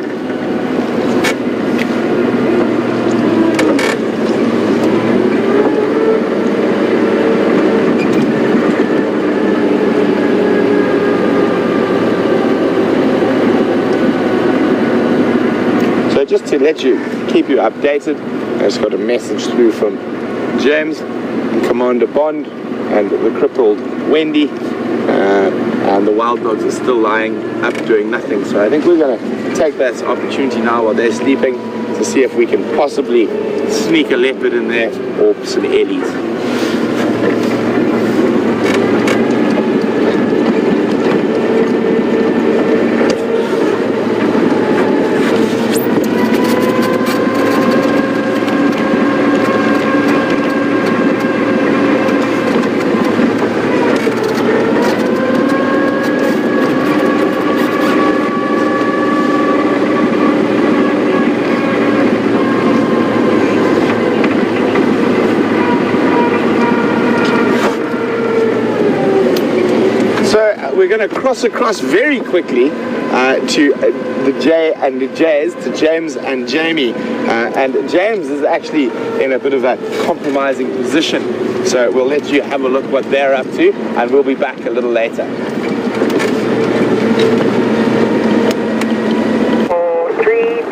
Just to keep you updated, I just got a message through from James and Commander Bond and the crippled Wendy, and the wild dogs are still lying up doing nothing. So I think we're going to take that opportunity now while they're sleeping to see if we can possibly sneak a leopard in there or some ellies. We're going to cross across very quickly to the J and the J's, to James and Jamie. And James is actually in a bit of a compromising position. So we'll let you have a look what they're up to, and we'll be back a little later. 4, 3.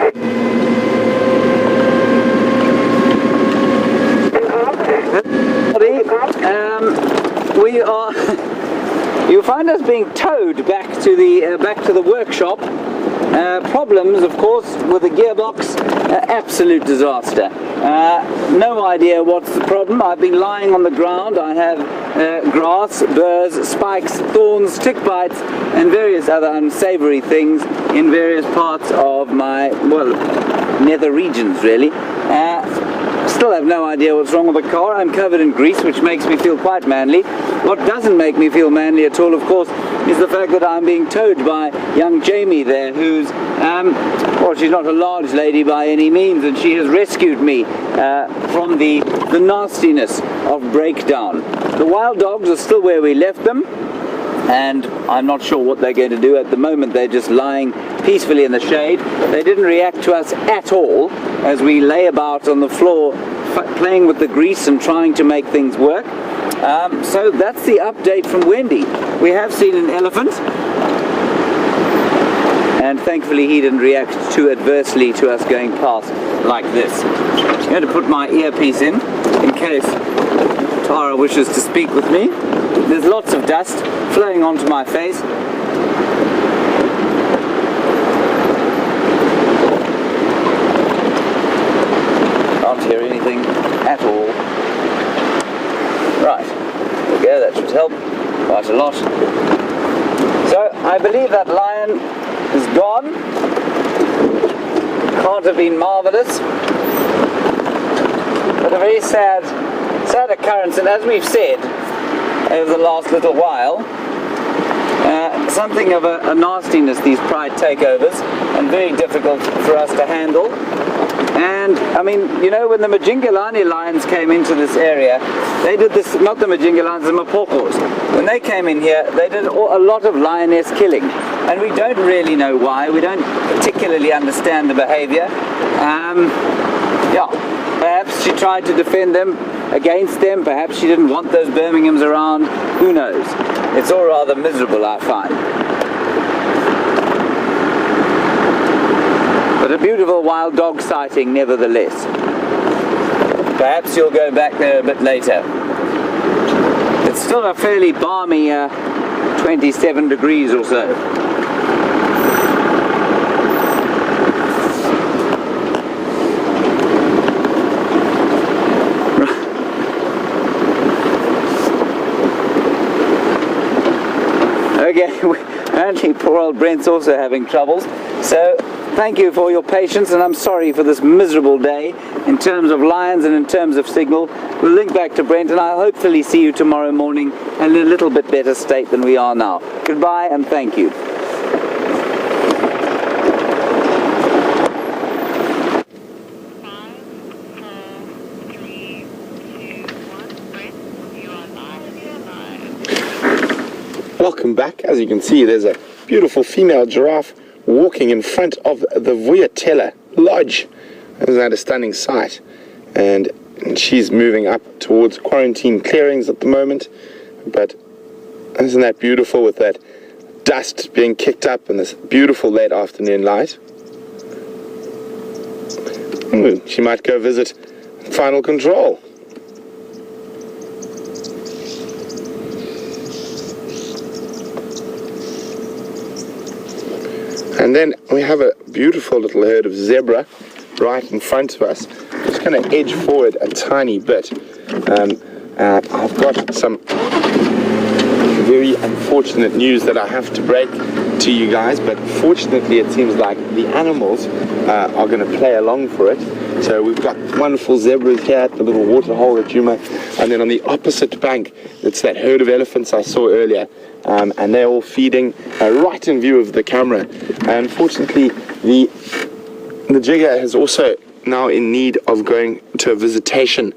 We are. You find us being towed back to the workshop. Problems, of course, with the gearbox. Absolute disaster. No idea what's the problem. I've been lying on the ground. I have grass, burrs, spikes, thorns, tick bites, and various other unsavory things in various parts of my, well, nether regions, really. Still have no idea what's wrong with the car. I'm covered in grease, which makes me feel quite manly. What doesn't make me feel manly at all, of course, is the fact that I'm being towed by young Jamie there, who's, well, she's not a large lady by any means, and she has rescued me from the nastiness of breakdown. The wild dogs are still where we left them, and I'm not sure what they're going to do at the moment. They're just lying peacefully in the shade. They didn't react to us at all as we lay about on the floor playing with the grease and trying to make things work. So that's the update from Wendy. We have seen an elephant, and thankfully he didn't react too adversely to us going past like this. I'm going to put my earpiece in case Tara wishes to speak with me. There's lots of dust flowing onto my face. Can't hear anything at all. Right, there we go, that should help quite a lot. So, I believe that lion is gone. Can't have been marvellous. But a very sad occurrence, and as we've said over the last little while, something of a nastiness, these pride takeovers, and very difficult for us to handle. And I mean, you know, when the Majingalani lions came into this area, They did this, not the Majingalans, the Mapokos. When they came in here, they did a lot of lioness killing. And we don't really know why. We don't particularly understand the behavior. Yeah, perhaps she tried to defend them against them. Perhaps she didn't want those Birminghams around. Who knows? It's all rather miserable, I find. But a beautiful wild dog sighting nevertheless. Perhaps you'll go back there a bit later. It's still a fairly balmy 27 degrees or so. Okay, apparently poor old Brent's also having troubles. So thank you for your patience, and I'm sorry for this miserable day in terms of lions and in terms of signal. We'll link back to Brent, and I'll hopefully see you tomorrow morning in a little bit better state than we are now. Goodbye and thank you. Welcome back. As you can see, there's a beautiful female giraffe walking in front of the Vuyatela Lodge. Isn't that a stunning sight? And she's moving up towards quarantine clearings at the moment. But isn't that beautiful, with that dust being kicked up in this beautiful late afternoon light? She might go visit Final Control. And then we have a beautiful little herd of zebra right in front of us. I'm just going to edge forward a tiny bit. I've got some very unfortunate news that I have to break to you guys, but fortunately it seems like the animals are going to play along for it. So we've got wonderful zebras here at the little water hole at Djuma, and then on the opposite bank, it's that herd of elephants I saw earlier. And they're all feeding right in view of the camera. Unfortunately, the jigger is also now in need of going to a visitation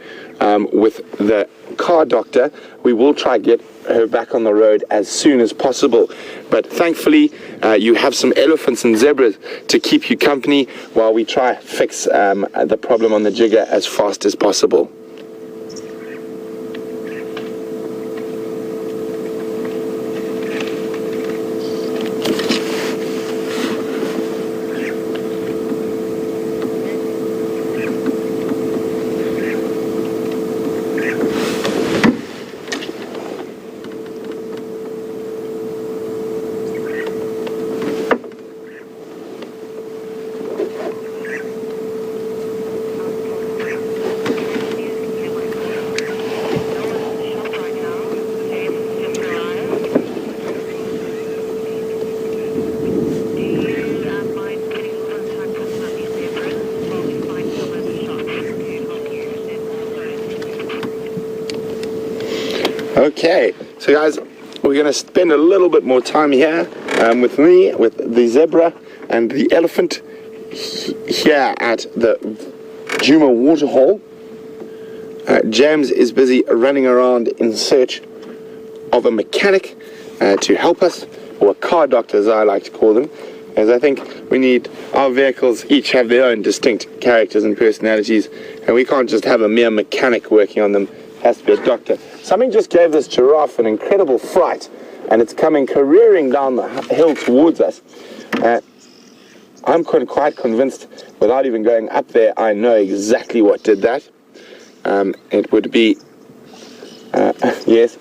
with the car doctor. We will try to get her back on the road as soon as possible. But thankfully, you have some elephants and zebras to keep you company while we try to fix the problem on the jigger as fast as possible. Okay, so guys, we're going to spend a little bit more time here with me, with the zebra and the elephant here at the Djuma waterhole. James is busy running around in search of a mechanic to help us, or a car doctor as I like to call them, as I think we need, our vehicles each have their own distinct characters and personalities, and we can't just have a mere mechanic working on them. It has to be a doctor. Something just gave this giraffe an incredible fright, and it's coming careering down the hill towards us. I'm quite convinced, without even going up there, I know exactly what did that. It would be, yes,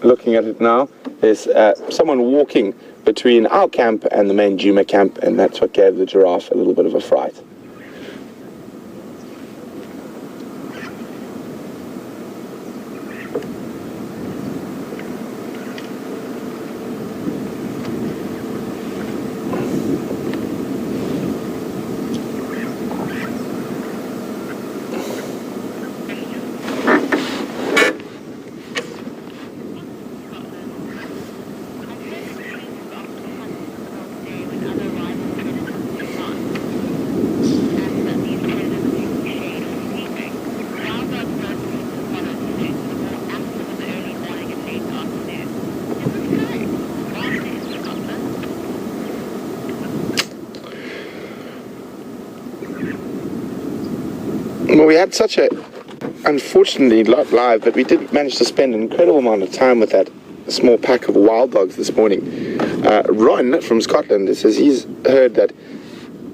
looking at it now, there's someone walking between our camp and the main Djuma camp, and that's what gave the giraffe a little bit of a fright. Well, we had such a, unfortunately, not live, but we did manage to spend an incredible amount of time with that small pack of wild dogs this morning. Ron from Scotland says he's heard that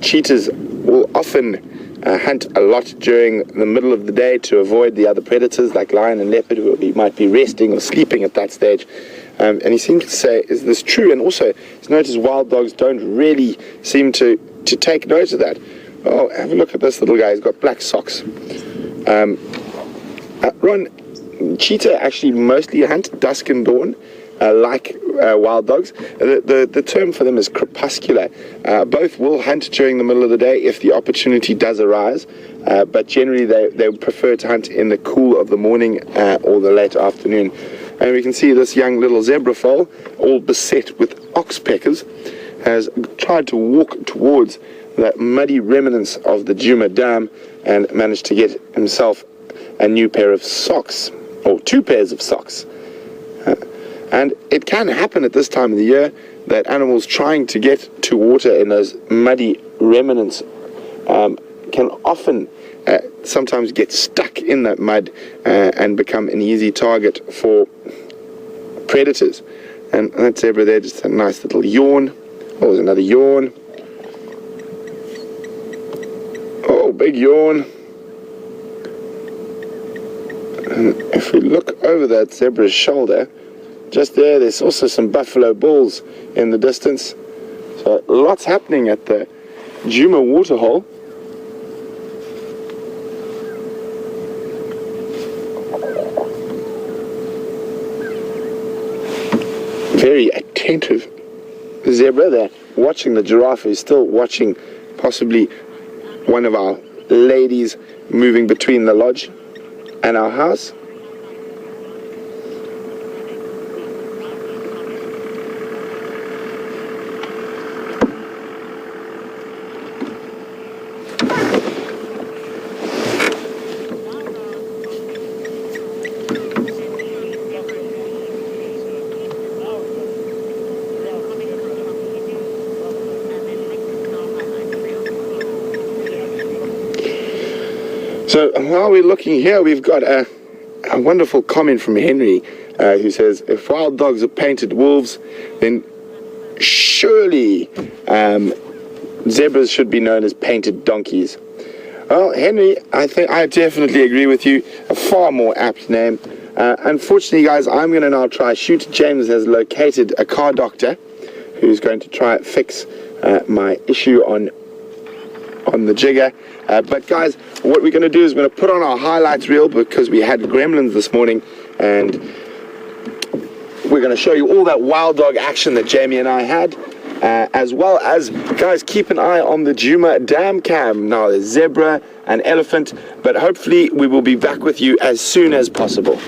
cheetahs will often hunt a lot during the middle of the day to avoid the other predators like lion and leopard who might be resting or sleeping at that stage. And he seems to say, is this true? And also, he's noticed wild dogs don't really seem to take note of that. Oh, have a look at this little guy. He's got black socks. Ron, cheetah actually mostly hunt dusk and dawn, like wild dogs. The term for them is crepuscular. Both will hunt during the middle of the day if the opportunity does arise, but generally they prefer to hunt in the cool of the morning or the late afternoon. And we can see this young little zebra foal, all beset with oxpeckers, has tried to walk towards the muddy remnants of the Djuma Dam and managed to get himself a new pair of socks, or 2 pairs of socks. And it can happen at this time of the year that animals trying to get to water in those muddy remnants can often sometimes get stuck in that mud and become an easy target for predators. And that zebra there, just a nice little yawn. Oh, there's another yawn. Oh, big yawn. And if we look over that zebra's shoulder, just there's also some buffalo bulls in the distance. So lots happening at the Djuma waterhole. Very attentive zebra there, watching the giraffe, who's still watching possibly one of our ladies moving between the lodge and our house. So while we're looking here, we've got a wonderful comment from Henry who says, if wild dogs are painted wolves, then surely zebras should be known as painted donkeys. Well, Henry, I think I definitely agree with you. A far more apt name. Unfortunately, guys, I'm going to now try shoot. James has located a car doctor who's going to try fix my issue on the jigger. But guys, what we're going to do is we're going to put on our highlights reel because we had gremlins this morning, and we're going to show you all that wild dog action that Jamie and I had, as well as, guys, keep an eye on the Djuma Dam cam. Now there's zebra and elephant, but hopefully we will be back with you as soon as possible.